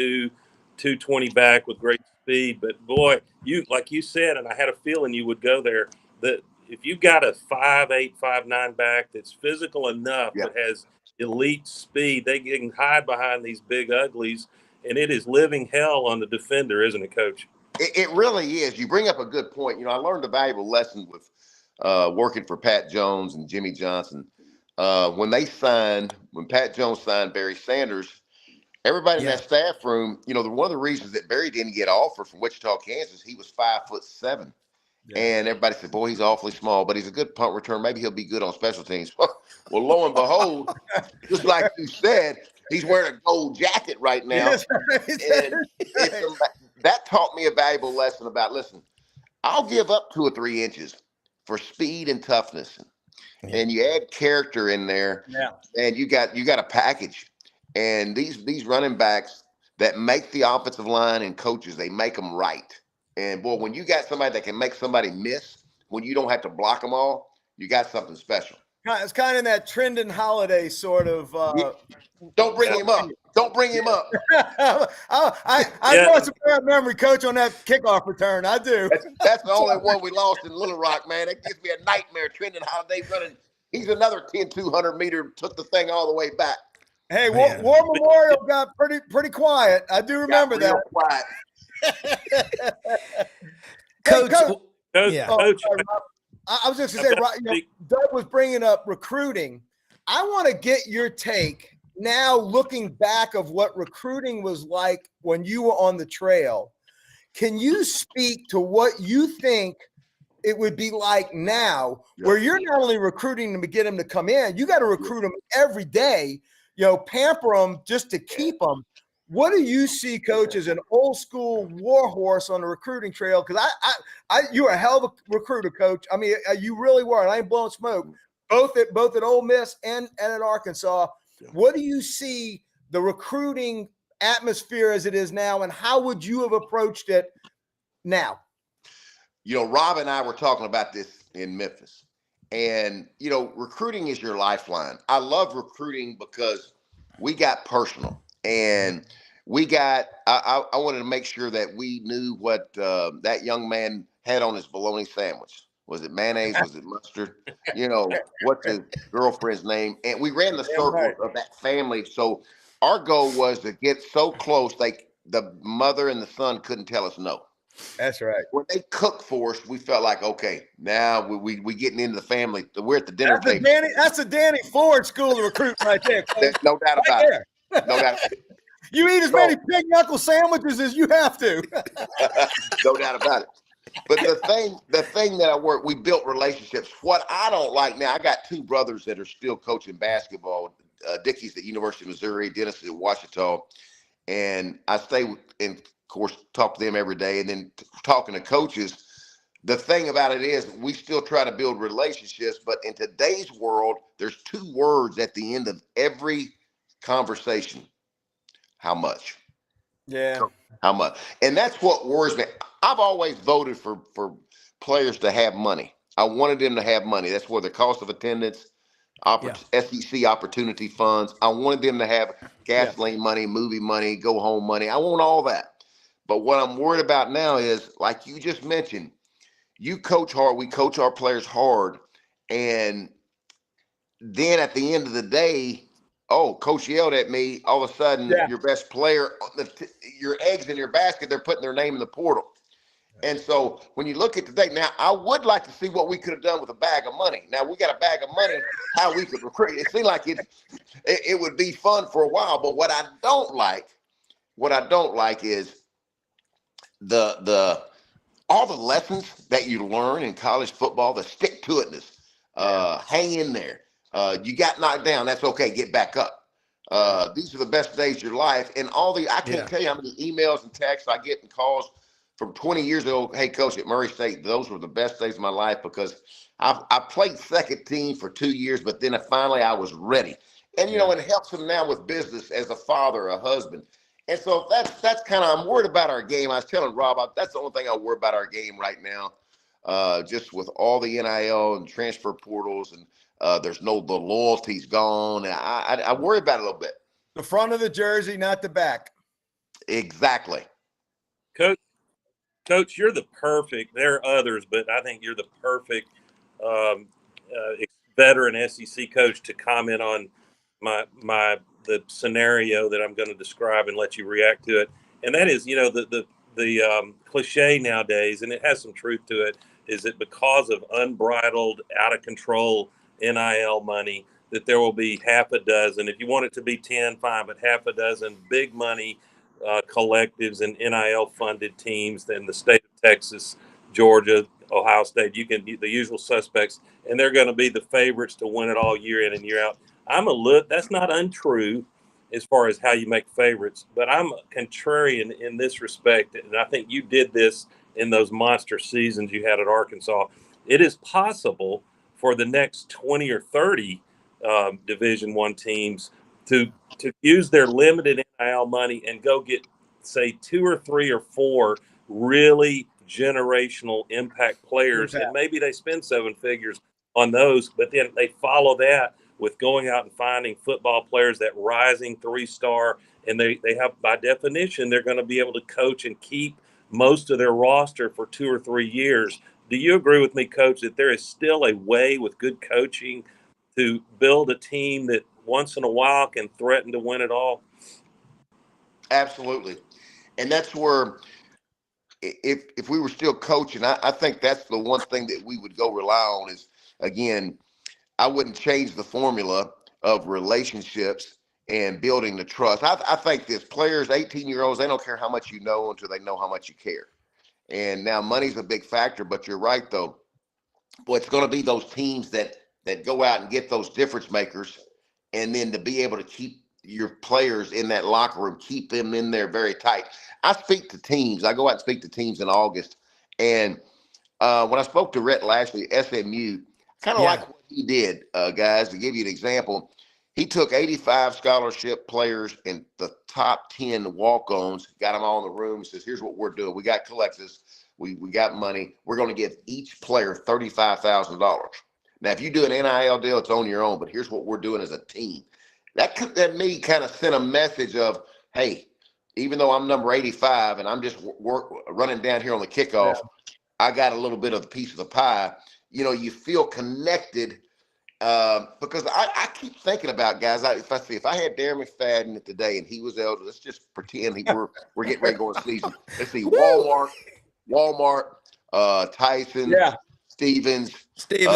S7: 220 back with great speed. But boy, like you said, and I had a feeling you would go there, that if you've got a 5'8", 5'9" back that's physical enough, that has elite speed, they can hide behind these big uglies, and it is living hell on the defender, isn't it, Coach?
S6: It really is. You bring up a good point. I learned a valuable lesson with working for Pat Jones and Jimmy Johnson. When Pat Jones signed Barry Sanders, everybody in that staff room, one of the reasons that Barry didn't get offered from Wichita, Kansas, he was 5'7". Yeah. And everybody said, boy, he's awfully small, but he's a good punt return. Maybe he'll be good on special teams. Well, lo and behold, just like you said, he's wearing a gold jacket right now. Yes, and that taught me a valuable lesson about, listen, I'll give up 2 or 3 inches for speed and toughness. And you add character in there, and you got a package. And these running backs that make the offensive line and coaches, they make them right. And, boy, when you got somebody that can make somebody miss, when you don't have to block them all, you got something special.
S5: It's kind of that Trendon Holiday sort of
S6: Don't bring him up. Don't bring him up.
S5: I know it's a bad memory, Coach, on that kickoff return. I do.
S6: That's the only one we lost in Little Rock, man. It gives me a nightmare. Trendon Holiday running. He's another 10, 200-meter, took the thing all the way back.
S5: Hey, War Memorial got pretty quiet. I do remember that.
S6: Quiet.
S5: Coach,
S7: Coach.
S5: I was just going to say, Doug was bringing up recruiting. I want to get your take now, looking back of what recruiting was like when you were on the trail. Can you speak to what you think it would be like now, where you're not only recruiting them to get them to come in, you got to recruit them every day, pamper them just to keep them. What do you see, Coach, as an old school war horse on the recruiting trail? Because you were a hell of a recruiter, Coach. I mean, you really were. And I ain't blowing smoke. Both at Ole Miss and at Arkansas. What do you see the recruiting atmosphere as it is now, and how would you have approached it now?
S6: Rob and I were talking about this in Memphis, and recruiting is your lifeline. I love recruiting because we got personal. And I wanted to make sure that we knew what that young man had on his bologna sandwich. Was it mayonnaise? Was it mustard? What's his girlfriend's name? And we ran the circle of that family. So our goal was to get so close, the mother and the son couldn't tell us no.
S5: That's right.
S6: When they cooked for us, we felt like, okay, now we getting into the family. We're at the dinner table.
S5: That's a Danny Ford school of recruiting right there.
S6: There's no doubt about it. No doubt.
S5: You eat as many pig knuckle sandwiches as you have to.
S6: No doubt about it. But the thing that we built relationships. What I don't like now, I got 2 brothers that are still coaching basketball. Dickie's at University of Missouri, Dennis is at Washita, and I stay and of course talk to them every day. And then talking to coaches, the thing about it is we still try to build relationships, but in today's world, there's 2 words at the end of every conversation. How much?
S5: Yeah.
S6: How much? And that's what worries me. I've always voted for players to have money. I wanted them to have money. That's where the cost of attendance, SEC opportunity funds. I wanted them to have gasoline money, movie money, go home money. I want all that. But what I'm worried about now is, like you just mentioned, you coach hard. We coach our players hard. And then at the end of the day, oh, coach yelled at me. All of a sudden, your best player, your eggs in your basket, they're putting their name in the portal. And so when you look at today, now I would like to see what we could have done with a bag of money. Now we got a bag of money, how we could recruit. It seemed like it would be fun for a while. But what I don't like is the all the lessons that you learn in college football, the stick to itness, hang in there. You got knocked down. That's okay. Get back up. These are the best days of your life. And I can't tell you how many emails and texts I get and calls from 20 years ago. Hey, coach, at Murray State, those were the best days of my life because I played second team for 2 years, but then finally I was ready. And, it helps them now with business as a father, a husband. And so that's kind of, I'm worried about our game. I was telling Rob, that's the only thing I worry about our game right now. Just with all the NIL and transfer portals and the loyalty's gone. I worry about it a little bit.
S5: The front of the jersey, not the back.
S6: Exactly.
S7: Coach, you're the perfect, there are others, but I think you're the perfect veteran SEC coach to comment on the scenario that I'm going to describe and let you react to it. And that is, the cliche nowadays, and it has some truth to it, is that because of unbridled, out of control NIL money, that there will be half a dozen, if you want it to be 10, fine, but half a dozen big money collectives and NIL funded teams in the state of Texas, Georgia, Ohio State, the usual suspects, and they're going to be the favorites to win it all year in and year out. That's not untrue as far as how you make favorites, but I'm contrarian in this respect, and I think you did this in those monster seasons you had at Arkansas. It is possible for the next 20 or 30 Division I teams to use their limited NIL money and go get, say, 2 or 3 or 4 really generational impact players, and maybe they spend 7 figures on those, but then they follow that with going out and finding football players, that rising 3-star, and they have, by definition, they're going to be able to coach and keep most of their roster for 2 or 3 years. Do you agree with me, Coach, that there is still a way with good coaching to build a team that once in a while can threaten to win it all?
S6: Absolutely. And that's where, if we were still coaching, I think that's the one thing that we would go rely on is, again, I wouldn't change the formula of relationships and building the trust. I think this players, 18-year-olds, they don't care how much you know until they know how much you care. And now money's a big factor, but you're right, though. Boy, it's going to be those teams that go out and get those difference makers, and then to be able to keep your players in that locker room, keep them in there very tight. I speak to teams. I go out and speak to teams in August. And when I spoke to Rhett Lashley, SMU, kind of like what he did, guys, to give you an example, he took 85 scholarship players and the top 10 walk-ons, got them all in the room, and says, here's what we're doing. We got collectives. We got money. We're going to give each player $35,000. Now, if you do an NIL deal, it's on your own, but here's what we're doing as a team. That me kind of sent a message of, hey, even though I'm number 85 and I'm just running down here on the kickoff, I got a little bit of a piece of the pie. You feel connected because I keep thinking about guys. If I had Darren McFadden today and he was elder, let's just pretend we're getting ready to go to season. Let's see, Walmart, Tyson, Stevens. He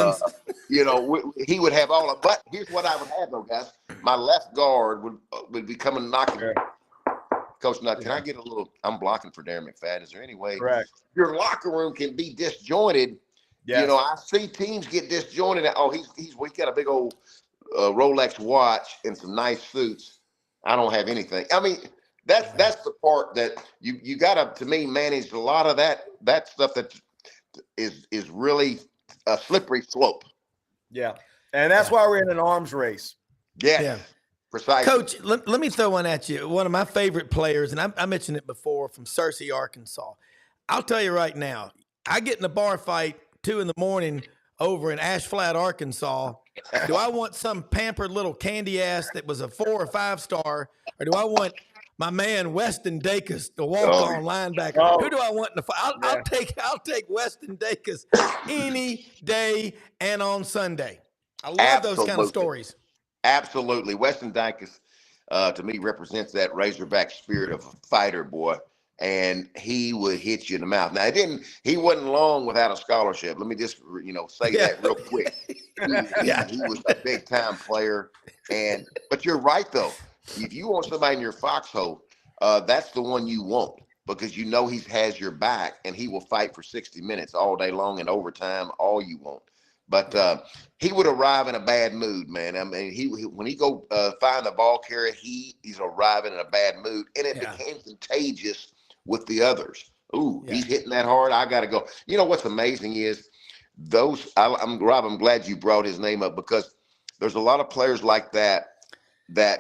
S6: would have all of. But here's what I would have, though, guys. My left guard would be coming knocking. Coach Nutt, can I get a little? I'm blocking for Darren McFadden. Is there any way your locker room can be disjointed? Yes. I see teams get disjointed. Oh, he's got a big old Rolex watch and some nice suits. I don't have anything. I mean, that's the part that you got to me, manage a lot of that stuff is really a slippery slope.
S5: Yeah. And that's why we're in an arms race.
S6: Yes,
S1: Yeah.
S6: precisely.
S1: Coach, let me throw one at you. One of my favorite players, and I mentioned it before, from Searcy, Arkansas. I'll tell you right now, I get in a bar fight 2 a.m. over in Ash Flat, Arkansas. Do I want some pampered little candy ass that was a 4 or 5 star, or do I want my man Weston Dacus, the walk-on linebacker?
S5: Oh.
S1: Who do I want in the fight? I'll take Weston Dacus any day and on Sunday. I love those kind of stories.
S6: Absolutely. Weston Dykes, to me, represents that Razorback spirit of a fighter, boy. And he would hit you in the mouth. Now, he wasn't long without a scholarship. Let me just, say that real quick. He was a big time player. But you're right, though. If you want somebody in your foxhole, that's the one you want, because he has your back, and he will fight for 60 minutes all day long, and overtime, all you want. But he would arrive in a bad mood, man. I mean, when he go find the ball carrier, he's arriving in a bad mood, and it became contagious with the others. Ooh, he's hitting that hard. I got to go. You know what's amazing is Rob, I'm glad you brought his name up, because there's a lot of players like that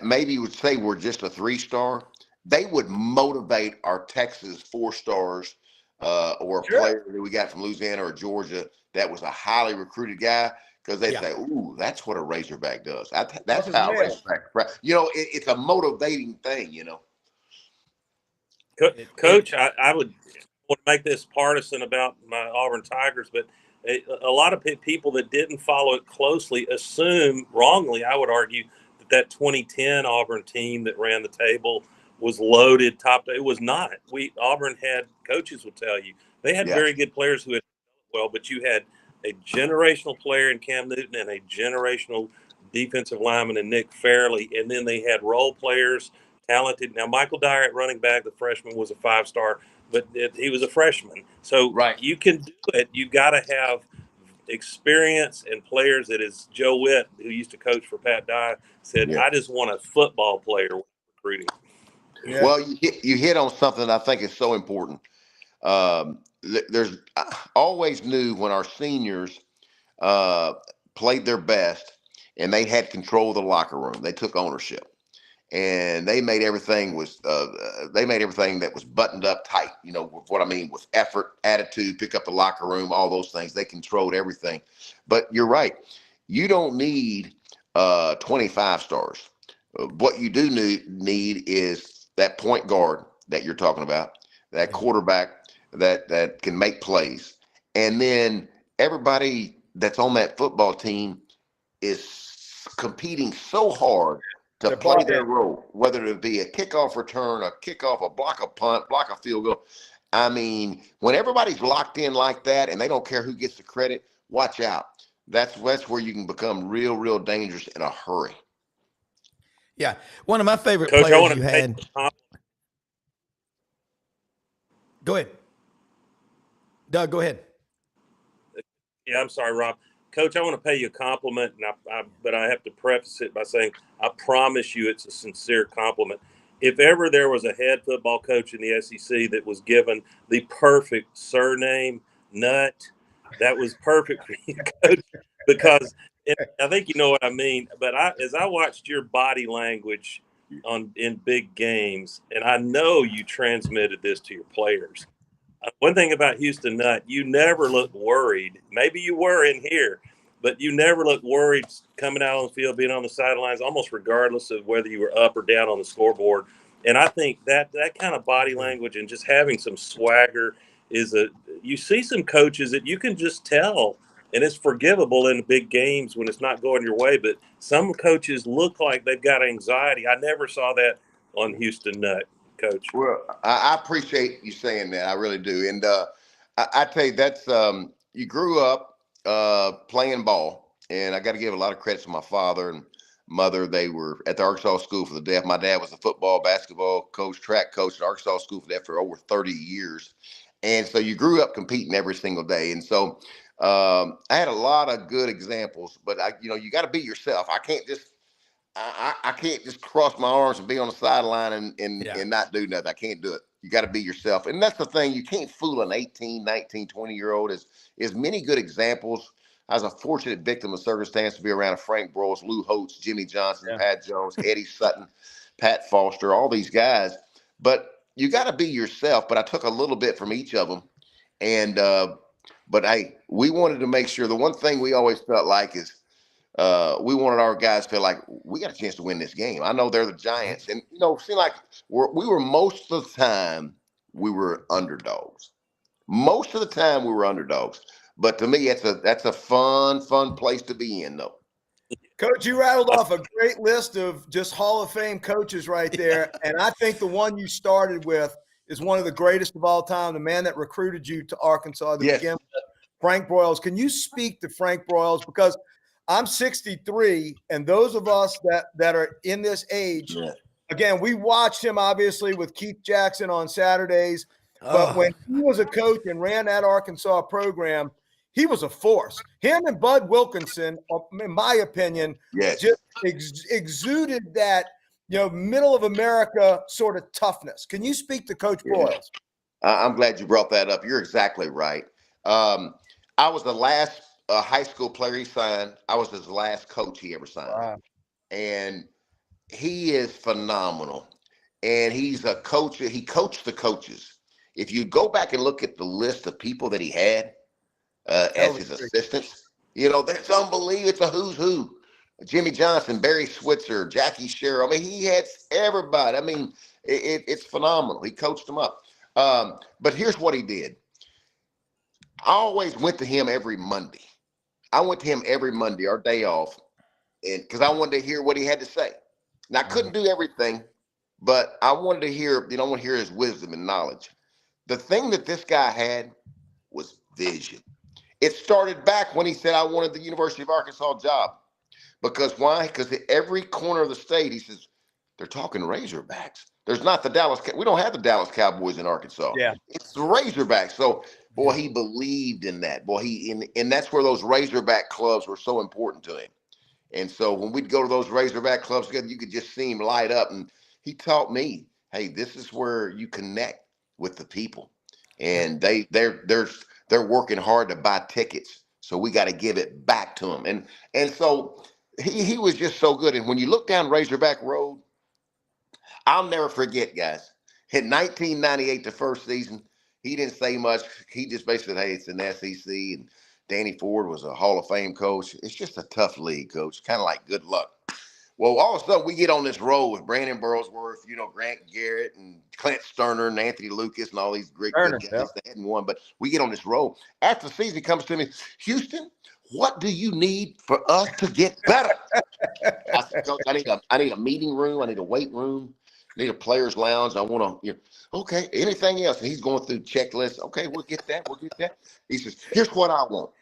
S6: maybe would say we're just a 3-star. They would motivate our Texas 4 stars or a player that we got from Louisiana or Georgia that was a highly recruited guy, because they say, ooh, that's what a Razorback does. That's how a Razorback, it's a motivating thing,
S7: Coach, I would want to make this partisan about my Auburn Tigers, but a lot of people that didn't follow it closely assume, wrongly, I would argue, that 2010 Auburn team that ran the table was loaded top. It was not. Auburn had, coaches will tell you, they had very good players who had well, but you had a generational player in Cam Newton and a generational defensive lineman in Nick Fairley, and then they had role players, talented. Now, Michael Dyer at running back, the freshman, was a 5-star, but he was a freshman. So you can do it. You got to have experience and players. That is Joe Witt, who used to coach for Pat Dye, said, I just want a football player recruiting.
S6: Yeah. Well, you hit on something that I think is so important. I always knew when our seniors played their best and they had control of the locker room, they took ownership, and they made everything that was buttoned up tight. What I mean, with effort, attitude, pick up the locker room, all those things. They controlled everything. But you're right. You don't need 25 stars. What you do need is that point guard that you're talking about, that quarterback that can make plays. And then everybody that's on that football team is competing so hard to play their role, whether it be a kickoff return, a kickoff, a block a punt, block a field goal. I mean, when everybody's locked in like that and they don't care who gets the credit, watch out. That's where you can become real, real dangerous in a hurry.
S1: Yeah. One of my favorite
S7: Coach,
S1: players you had. Go ahead. Doug, go ahead.
S7: Yeah, I'm sorry, Rob. Coach, I want to pay you a compliment, but I have to preface it by saying I promise you it's a sincere compliment. If ever there was a head football coach in the SEC that was given the perfect surname, Nutt, that was perfect for you, Coach, because I think you know what I mean. But as I watched your body language in big games, and I know you transmitted this to your players. One thing about Houston Nutt, you never look worried. Maybe you were in here, but you never look worried coming out on the field, being on the sidelines, almost regardless of whether you were up or down on the scoreboard. And I think that kind of body language and just having some swagger you see some coaches that you can just tell, and it's forgivable in big games when it's not going your way. But some coaches look like they've got anxiety. I never saw that on Houston Nutt, Coach.
S6: Well, I appreciate you saying that. I really do. And I tell you, that's you grew up playing ball, and I got to give a lot of credit to my father and mother. They were at the Arkansas School for the Deaf. My dad was a football, basketball coach, track coach at Arkansas School for the Deaf for over 30 years. And so you grew up competing every single day. And so I had a lot of good examples, but you got to be yourself. I can't just I can't just cross my arms and be on the sideline and not do nothing. I can't do it. You got to be yourself. And that's the thing. You can't fool an 18, 19, 20-year-old. As many good examples. I was a fortunate victim of circumstance to be around Frank Broyles, Lou Holtz, Jimmy Johnson, Pat Jones, Eddie Sutton, Pat Foster, all these guys. But you got to be yourself. But I took a little bit from each of them. And but hey, we wanted to make sure the one thing we always felt like is we wanted our guys to feel like we got a chance to win this game. I know they're the Giants, and it seemed like we were most of the time we were underdogs. Most of the time we were underdogs. But to me, that's a fun place to be in, though.
S5: Coach, you rattled off a great list of just Hall of Fame coaches right there, and I think the one you started with is one of the greatest of all time. The man that recruited you to Arkansas to begin with, Frank Broyles. Can you speak to Frank Broyles? Because I'm 63, and those of us that are in this age, again, we watched him obviously with Keith Jackson on Saturdays. But when he was a coach and ran that Arkansas program, he was a force. Him and Bud Wilkinson, in my opinion, just exuded that middle of America sort of toughness. Can you speak to Coach Broyles?
S6: I'm glad you brought that up. You're exactly right. I was the last high school player he signed. I was his last coach he ever signed. Wow. And he is phenomenal. And he's a coach. He coached the coaches. If you go back and look at the list of people that he had as his assistants, that's unbelievable. It's a who's who. Jimmy Johnson, Barry Switzer, Jackie Sherrill. I mean, he had everybody. I mean, it's phenomenal. He coached them up. But here's what he did. I always went to him every Monday. I went to him every Monday, our day off, and because I wanted to hear what he had to say. Now, I couldn't do everything, but I wanted to hear, I want to hear his wisdom and knowledge. The thing that this guy had was vision. It started back when he said, I wanted the University of Arkansas job. Because why? Because at every corner of the state, he says, they're talking Razorbacks. There's not the Dallas. We don't have the Dallas Cowboys in Arkansas. Yeah. It's the Razorbacks. So, boy, he believed in that. Boy, and that's where those Razorback clubs were so important to him. And so when we'd go to those Razorback clubs together, you could just see him light up. And he taught me, hey, this is where you connect with the people, and they're working hard to buy tickets, so we got to give it back to them. And so he was just so good. And when you look down Razorback Road, I'll never forget, guys. In 1998, the first season, he didn't say much. He just basically said, hey, it's an SEC, and Danny Ford was a Hall of Fame coach. It's just a tough league, coach. Kind of like good luck. Well, all of a sudden, we get on this road with Brandon Burlsworth, Grant Garrett and Clint Sterner and Anthony Lucas and all these great guys that hadn't won. But we get on this road. After the season, he comes to me, Houston, what do you need for us to get better? I said, Coach, I need a meeting room. I need a weight room. I need a player's lounge. I want to, okay, anything else? And he's going through checklists. Okay, we'll get that. We'll get that. He says, here's what I want.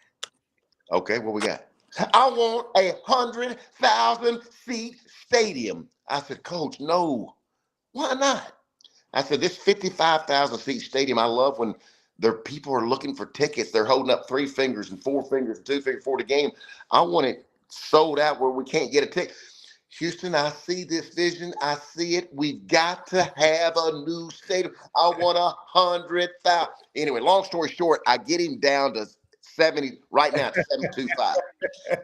S6: Okay, what we got? I want 100,000 seat stadium. I said, Coach, no. Why not? I said, this 55,000 seat stadium, I love when people are looking for tickets. They're holding up 3 fingers and 4 fingers and 2 fingers for the game. I want it sold out where we can't get a ticket. Houston, I see this vision. I see it. We've got to have a new stadium. I want 100,000. Anyway, long story short, I get him down to 70 right now, 725.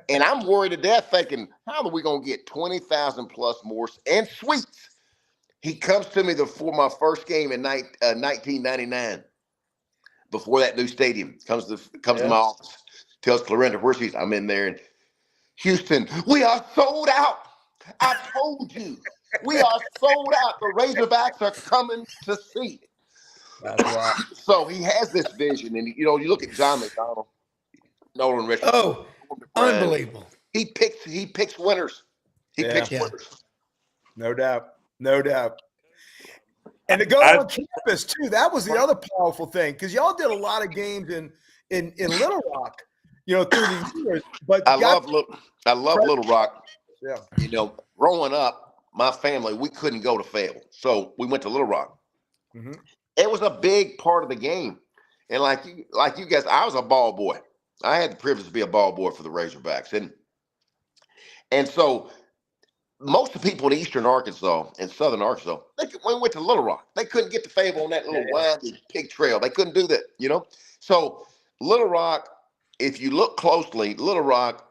S6: And I'm worried to death thinking, how are we going to get 20,000 plus more and suites? He comes to me before my first game in 1999. Before that new stadium comes to my office, tells Clarinda where she's. I'm in there, and Houston, we are sold out. I told you, we are sold out. The Razorbacks are coming to see. That's right. So he has this vision, and you look at John McDonald, Nolan Richardson.
S1: Oh, unbelievable!
S6: He picks winners. He picks winners.
S5: No doubt. And to go on campus too, that was the other powerful thing, because y'all did a lot of games in Little Rock, through the years. But
S6: I love Little Rock. Yeah. Growing up, my family, we couldn't go to Fayetteville, so we went to Little Rock. Mm-hmm. It was a big part of the game, and like you guys, I was a ball boy. I had the privilege to be a ball boy for the Razorbacks, and so most of the people in Eastern Arkansas and Southern Arkansas, we went to Little Rock. They couldn't get to Fayetteville on that little windy pig trail. They couldn't do that, you know? So Little Rock, if you look closely, Little Rock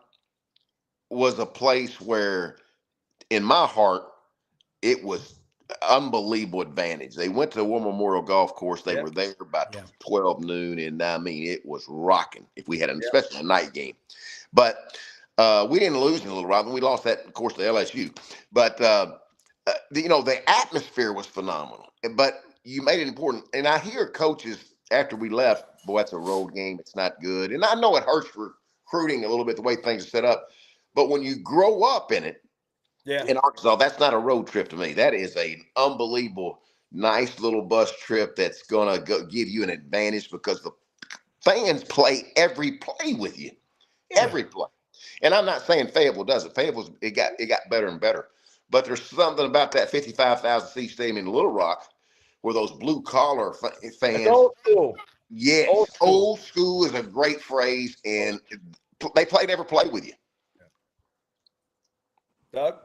S6: was a place where, in my heart, it was unbelievable advantage. They went to the War Memorial Golf Course. They were there about 12 noon, and I mean, it was rocking if we had especially a night game. But we didn't lose in Little Rock. We lost that, of course, to LSU. But, you know, the atmosphere was phenomenal. But you made it important. And I hear coaches after we left, boy, that's a road game. It's not good. And I know it hurts recruiting a little bit the way things are set up. But when you grow up in it, in Arkansas, that's not a road trip to me. That is an unbelievable, nice little bus trip that's going to give you an advantage because the fans play every play with you, every play. And I'm not saying Fayetteville doesn't. Fayetteville, it got better and better. But there's something about that 55,000 seat stadium in Little Rock where those blue collar fans.
S4: Old school.
S6: Yes, old school is a great phrase, and they never play with you.
S4: Doug?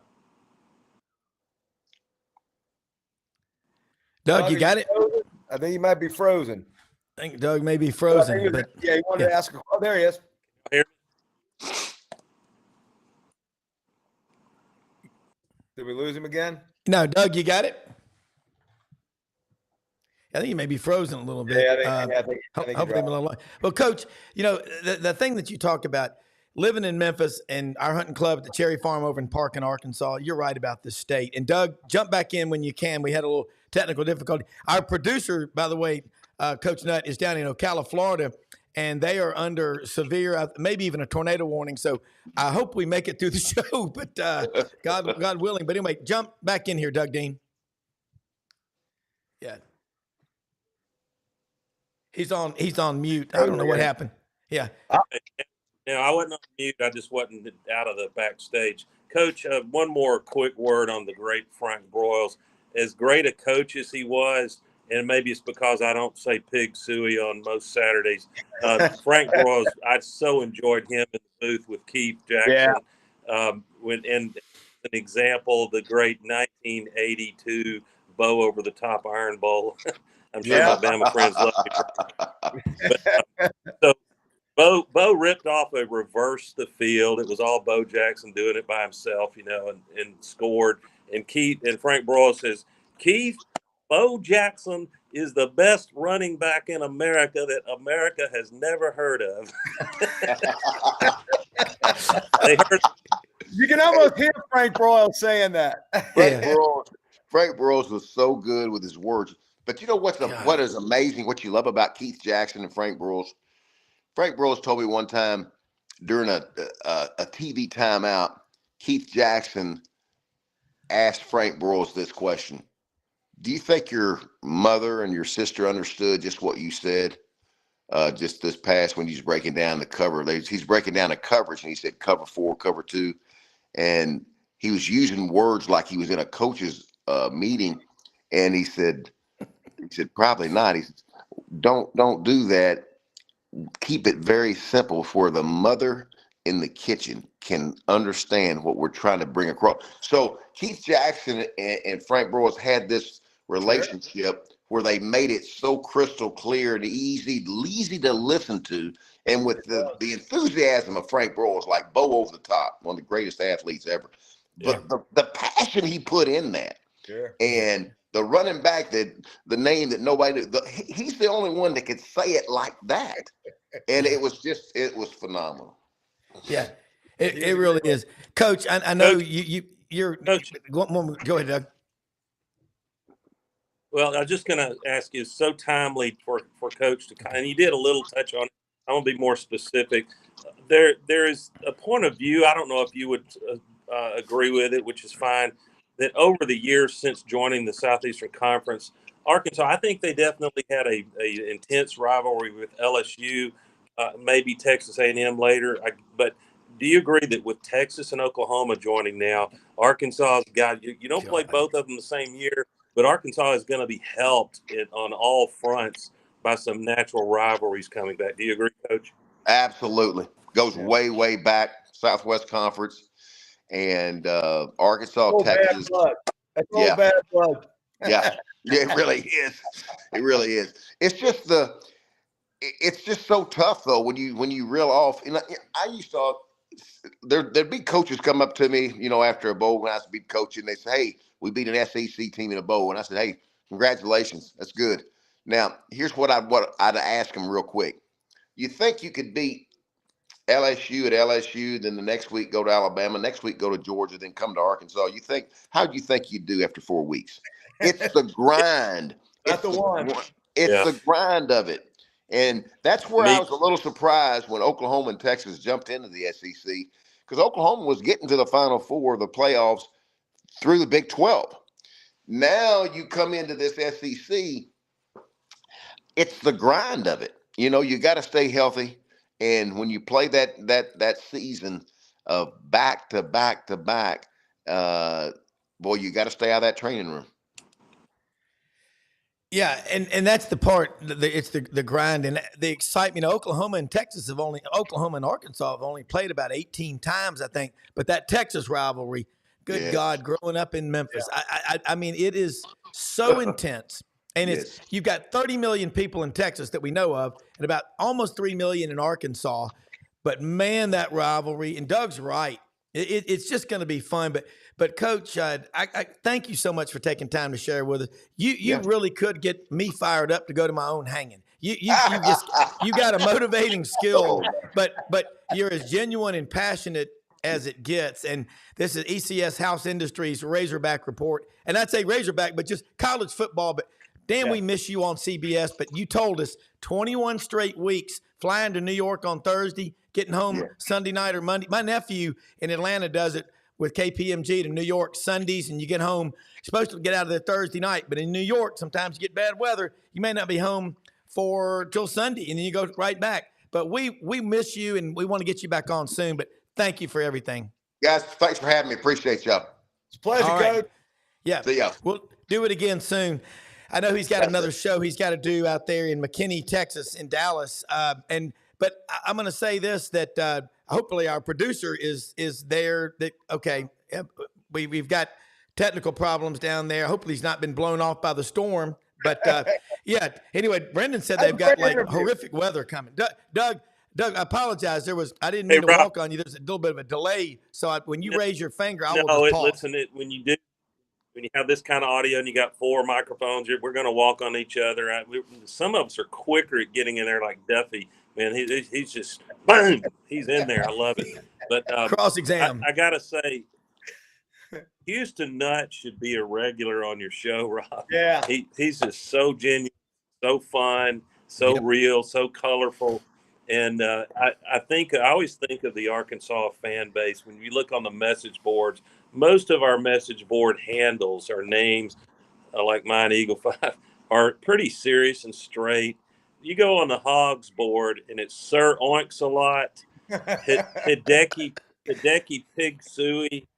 S1: Doug, you got it?
S4: I think he might be frozen.
S1: I think Doug may be frozen.
S4: He wanted to ask. Oh, there he is.
S7: Here.
S4: Did we lose him again?
S1: No, Doug, you got it? I think he may be frozen a little bit.
S4: I think
S1: hopefully a little. Well, Coach, you know, the thing that you talk about, living in Memphis and our hunting club at the Cherry Farm over in Parkin, Arkansas, you're right about this state. And Doug, jump back in when you can. We had a little technical difficulty. Our producer, by the way, Coach Nutt, is down in Ocala, Florida, and they are under severe, maybe even a tornado warning. So I hope we make it through the show, but God willing. But anyway, jump back in here, Doug Dean. Yeah. He's on mute. I don't know what happened. Yeah.
S7: No, I wasn't on mute. I just wasn't out of the backstage. Coach, one more quick word on the great Frank Broyles. As great a coach as he was, and maybe it's because I don't say pig suey on most Saturdays, Frank Broyles, I so enjoyed him in the booth with Keith Jackson. And an example, the great 1982 bow over the top Iron Bowl. I'm sure my Bama friends love it. So Bo ripped off a reverse the field. It was all Bo Jackson doing it by himself, you know, and scored. And Frank Broyles says, Keith, Bo Jackson is the best running back in America that America has never heard of.
S4: You can almost hear Frank Broyles saying that.
S6: Frank Broyles was so good with his words. But you know what is amazing, what you love about Keith Jackson and Frank Broyles? Frank Broyles told me one time during a TV timeout, Keith Jackson asked Frank Broyles this question. Do you think your mother and your sister understood just what you said just this past when he's breaking down the cover? He's breaking down the coverage, and he said cover 4, cover 2. And he was using words like he was in a coach's meeting. And he said, probably not. He said, don't do that. Keep it very simple for the mother in the kitchen can understand what we're trying to bring across. So Keith Jackson and Frank Broyles had this relationship where they made it so crystal clear and easy to listen to. And with the enthusiasm of Frank Broyles, like Bo over the top, one of the greatest athletes ever. But the passion he put in that. And the running back, the name that nobody knew, he's the only one that could say it like that. And it was phenomenal.
S1: Yeah, it really is. Coach, I know you're Coach. Go ahead, Doug.
S7: Well, I was just going to ask you, it's so timely for Coach to, and you did a little touch on it. I want to be more specific. There is a point of view, I don't know if you would agree with it, which is fine, that over the years since joining the Southeastern Conference, Arkansas, I think they definitely had a intense rivalry with LSU, maybe Texas A&M later. But do you agree that with Texas and Oklahoma joining now, Arkansas's got you don't play both of them the same year, but Arkansas is going to be helped on all fronts by some natural rivalries coming back. Do you agree, Coach?
S6: Absolutely. Goes way, way back, Southwest Conference. and Arkansas,
S5: Oh, bad
S6: Texas.
S5: blood. That's
S6: Yeah.
S5: all bad blood.
S6: Yeah, it really is. It really is. It's just so tough though when you reel off. And I used to there'd be coaches come up to me, after a bowl when I used to be coaching. They say, "Hey, we beat an SEC team in a bowl," and I said, "Hey, congratulations, that's good." Now, here's what I'd ask them real quick. You think you could beat LSU at LSU, then the next week go to Alabama, next week go to Georgia, then come to Arkansas? How do you think you'd do after 4 weeks? It's the grind.
S5: Not the one.
S6: It's the grind of it. And that's where I was a little surprised when Oklahoma and Texas jumped into the SEC, because Oklahoma was getting to the Final Four, the playoffs, through the Big 12. Now you come into this SEC, it's the grind of it. You got to stay healthy. And when you play that season of back to back to back, boy, you got to stay out of that training room.
S1: Yeah, and that's the part. It's the grind and the excitement. Oklahoma and Oklahoma and Arkansas have only played about 18 times, I think. But that Texas rivalry, good God, growing up in Memphis, I mean, it is so intense. And you've got 30 million people in Texas that we know of, and about almost 3 million in Arkansas. But man, that rivalry, and Doug's right. It's just going to be fun. But Coach, I thank you so much for taking time to share with us. You really could get me fired up to go to my own hanging. You got a motivating skill, but you're as genuine and passionate as it gets. And this is ECS House Industries Razorback Report. And I'd say Razorback, but just college football. But Dan, we miss you on CBS. But you told us 21 straight weeks flying to New York on Thursday, getting home Sunday night or Monday. My nephew in Atlanta does it with KPMG to New York Sundays, and you get home. You're supposed to get out of there Thursday night, but in New York, sometimes you get bad weather. You may not be home till Sunday, and then you go right back. But we miss you, and we want to get you back on soon. But thank you for everything.
S6: Guys, thanks for having me. Appreciate y'all.
S5: It's a pleasure, Coach.
S1: Yeah.
S6: See ya. We'll
S1: do it again soon. I know he's got another show he's got to do out there in McKinney, Texas, in Dallas. But I'm going to say this, that hopefully our producer is there. We've got technical problems down there. Hopefully he's not been blown off by the storm. But anyway, Brenden said they've got horrific weather coming. Doug, I apologize. I didn't mean to walk on you. There's a little bit of a delay. So when you raise your finger, I will just pause.
S7: Listen, when you have this kind of audio and you got 4 microphones, we're going to walk on each other. Some of us are quicker at getting in there, like Duffy. Man, he's just boom. He's in there. I love it. But
S1: cross-exam.
S7: I got to say, Houston Nutt should be a regular on your show, Rob.
S5: Yeah.
S7: He's just so genuine, so fun, so real, so colorful. And I always think of the Arkansas fan base. When you look on the message boards, most of our message board handles or names, like mine, Eagle 5, are pretty serious and straight. You go on the Hogs board, and it's Sir Oinks a lot, Hideki Pig Suey.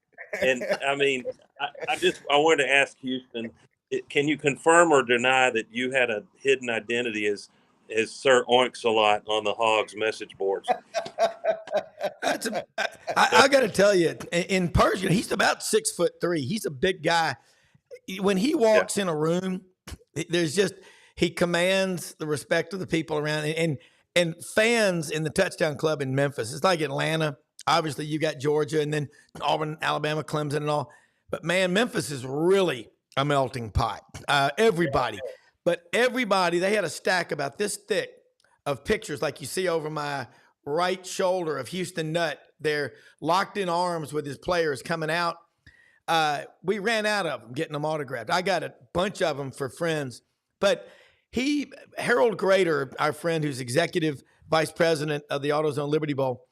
S7: And, I mean, I wanted to ask Houston, can you confirm or deny that you had a hidden identity as Sir Oinks a lot on the Hogs message boards?
S1: I got to tell you, in person, he's about 6'3". He's a big guy. When he walks in a room, he commands the respect of the people around, and fans in the Touchdown Club in Memphis. It's like Atlanta. Obviously, you got Georgia, and then Auburn, Alabama, Clemson, and all. But man, Memphis is really a melting pot. Everybody. But everybody, they had a stack about this thick of pictures like you see over my right shoulder of Houston Nutt. They're locked in arms with his players coming out. We ran out of them, getting them autographed. I got a bunch of them for friends. But Harold Grader, our friend who's executive vice president of the AutoZone Liberty Bowl,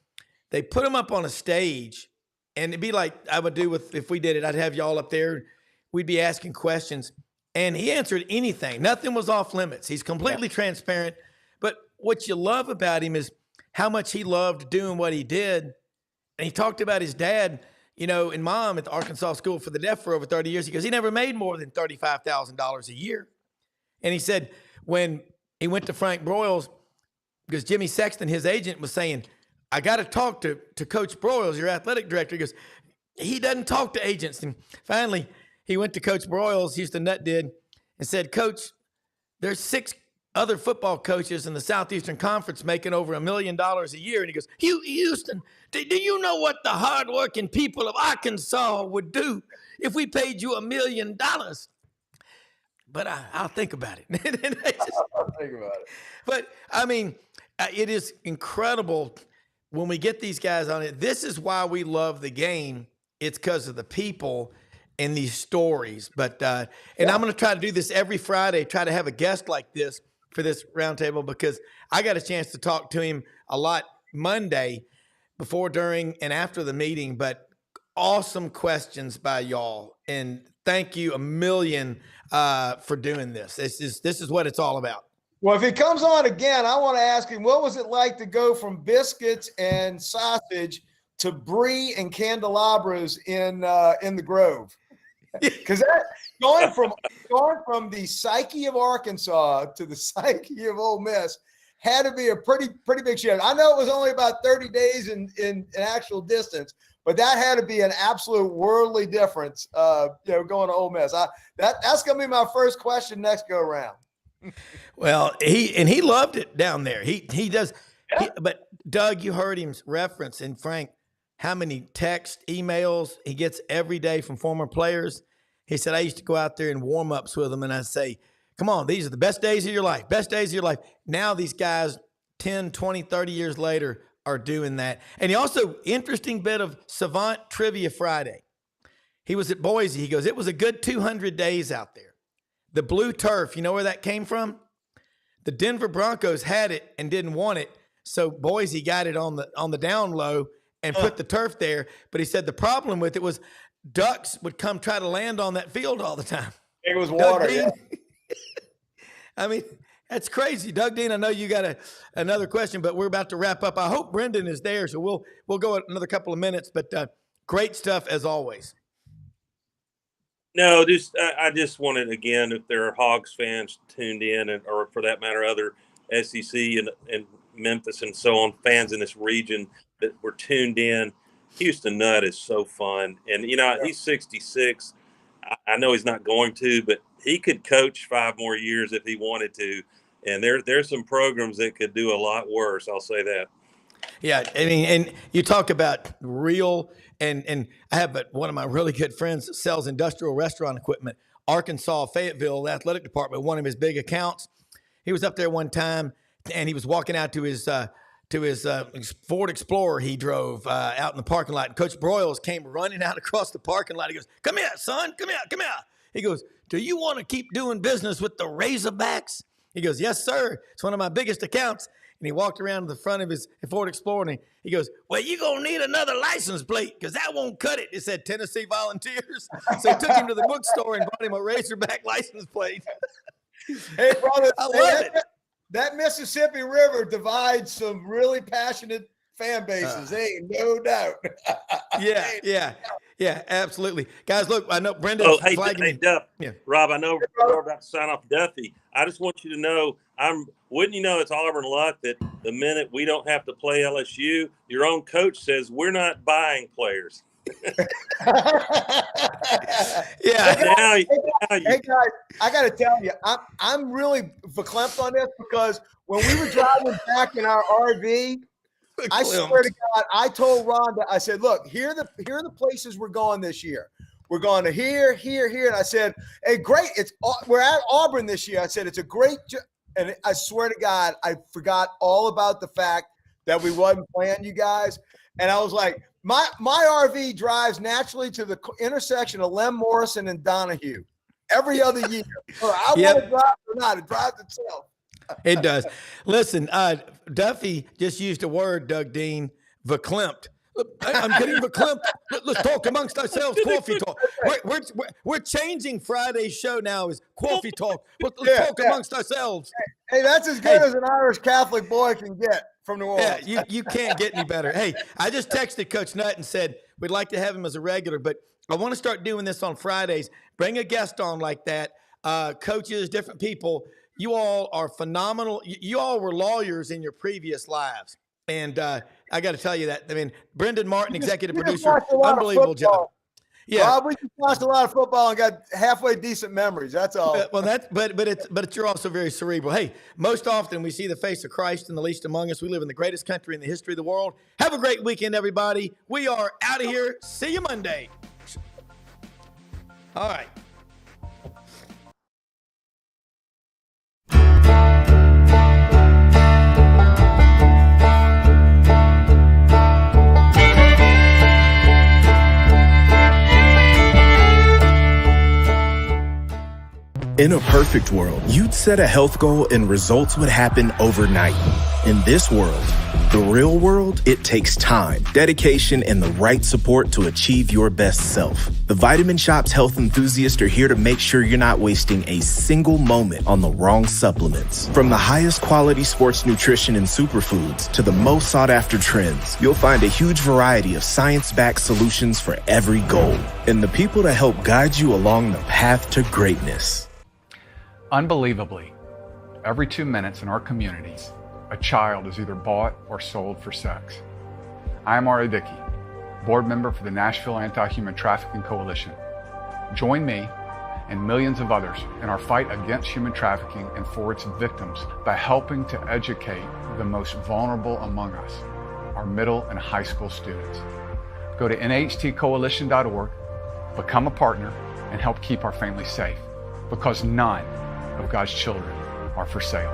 S1: they put him up on a stage, and it'd be like I would do if we did it. I'd have y'all up there. We'd be asking questions. And he answered anything. Nothing was off limits. He's completely transparent. But what you love about him is how much he loved doing what he did. And he talked about his dad, and mom at the Arkansas School for the Deaf for over 30 years. He goes, he never made more than $35,000 a year. And he said when he went to Frank Broyles, because Jimmy Sexton, his agent, was saying, I got to talk to Coach Broyles, your athletic director. He goes, he doesn't talk to agents. And finally, he went to Coach Broyles, Houston Nutt did, and said, Coach, there's 6 other football coaches in the Southeastern Conference making over $1 million a year. And he goes, Houston, do you know what the hardworking people of Arkansas would do if we paid you $1 million? But I'll think about it.
S5: I'll think about it.
S1: But, I mean, it is incredible when we get these guys on it. This is why we love the game. It's because of the people and these stories. But I'm going to try to do this every Friday, try to have a guest like this for this roundtable, because I got a chance to talk to him a lot Monday before, during, and after the meeting. But awesome questions by y'all. And thank you a million for doing this. This is what it's all about.
S5: Well, if he comes on again, I want to ask him, what was it like to go from biscuits and sausage to brie and candelabras in the Grove? Because going from the psyche of Arkansas to the psyche of Ole Miss had to be a pretty big shift. I know it was only about 30 days in actual distance, but that had to be an absolute worldly difference. Going to Ole Miss. That's going to be my first question next go around.
S1: Well, he loved it down there. He does. Yeah. But Doug, you heard him reference, and Frank, how many texts, emails he gets every day from former players. He said, I used to go out there in warm-ups with them, and I'd say, come on, these are the best days of your life, best days of your life. Now these guys, 10, 20, 30 years later, are doing that. And he also, interesting bit of Savant Trivia Friday. He was at Boise. He goes, it was a good 200 days out there. The blue turf, you know where that came from? The Denver Broncos had it and didn't want it, so Boise got it on the down low and put the turf there. But he said the problem with it was ducks would come try to land on that field all the time.
S5: It was water.
S1: Yeah. I mean, that's crazy. Doug Dean, I know you got another question, but we're about to wrap up. I hope Brenden is there, so we'll go another couple of minutes. But great stuff as always.
S7: No, I just wanted, again, if there are Hogs fans tuned in, or for that matter, other SEC and Memphis and so on fans in this region that were tuned in, Houston Nutt is so fun. And, he's 66. I know he's not going to, but he could coach 5 more years if he wanted to. And there's some programs that could do a lot worse. I'll say that.
S1: Yeah, I mean, and you talk about real, and I have one of my really good friends sells industrial restaurant equipment. Arkansas, Fayetteville athletic department, one of his big accounts. He was up there one time, and he was walking out to his Ford Explorer he drove out in the parking lot. And Coach Broyles came running out across the parking lot. He goes, "Come here, son, come here." He goes, "Do you want to keep doing business with the Razorbacks?" He goes, "Yes, sir. It's one of my biggest accounts." And he walked around to the front of his Ford Explorer, and he goes, "Well, you're going to need another license plate because that won't cut it." It said Tennessee Volunteers. So he took him to the bookstore and bought him a Razorback license plate.
S5: Hey, brother,
S1: I love it.
S5: That Mississippi River divides some really passionate fan bases. Ain't no doubt.
S7: Yeah,
S1: absolutely. Guys, look, I know Brenden.
S7: Oh, hey, Duff. Yeah. Rob, I know we're about to sign off Duffy. I just want you to know, wouldn't you know it's Auburn luck that the minute we don't have to play LSU, your own coach says we're not buying players.
S1: Yeah.
S5: Hey guys, I got to tell you, I'm really verklempt on this because when we were driving back in our RV, I swear to God, I told Rhonda, I said, look, here are the places we're going this year. We're going to here. And I said, hey, great. We're at Auburn this year. I said, it's a great and I swear to God, I forgot all about the fact that we wasn't playing you guys. And I was like, my RV drives naturally to the intersection of Lem Morrison and Donahue every other year. I want to drive or not, it drives itself.
S1: It does. Listen, Duffy just used a word, Doug Dean, verklempt. I'm getting verklempt. Let's talk amongst ourselves. Coffee talk. We're changing Friday's show now is coffee talk. Let's talk amongst ourselves.
S5: Hey, that's as good as an Irish Catholic boy can get from New Orleans.
S1: Yeah, you can't get any better. Hey, I just texted Coach Nutt and said we'd like to have him as a regular, but I want to start doing this on Fridays. Bring a guest on like that. Coaches, different people. You all are phenomenal. You all were lawyers in your previous lives. And I got to tell you that. I mean, Brenden Martin, executive
S5: You just
S1: producer,
S5: watched a lot of
S1: unbelievable job.
S5: football.
S1: Yeah.
S5: Rob, we just watched a lot of football and got halfway decent memories. That's all.
S1: But you're also very cerebral. Hey, most often we see the face of Christ in the least among us. We live in the greatest country in the history of the world. Have a great weekend, everybody. We are out of here. See you Monday. All right.
S8: In a perfect world, you'd set a health goal and results would happen overnight. In this world, the real world, it takes time, dedication, and the right support to achieve your best self. The Vitamin Shop's health enthusiasts are here to make sure you're not wasting a single moment on the wrong supplements. From the highest quality sports nutrition and superfoods to the most sought after trends, you'll find a huge variety of science-backed solutions for every goal. And the people to help guide you along the path to greatness.
S9: Unbelievably, every 2 minutes in our communities, a child is either bought or sold for sex. I am Ari Dickey, board member for the Nashville Anti-Human Trafficking Coalition. Join me and millions of others in our fight against human trafficking and for its victims by helping to educate the most vulnerable among us, our middle and high school students. Go to nhtcoalition.org, become a partner, and help keep our families safe, because none of God's children are for sale.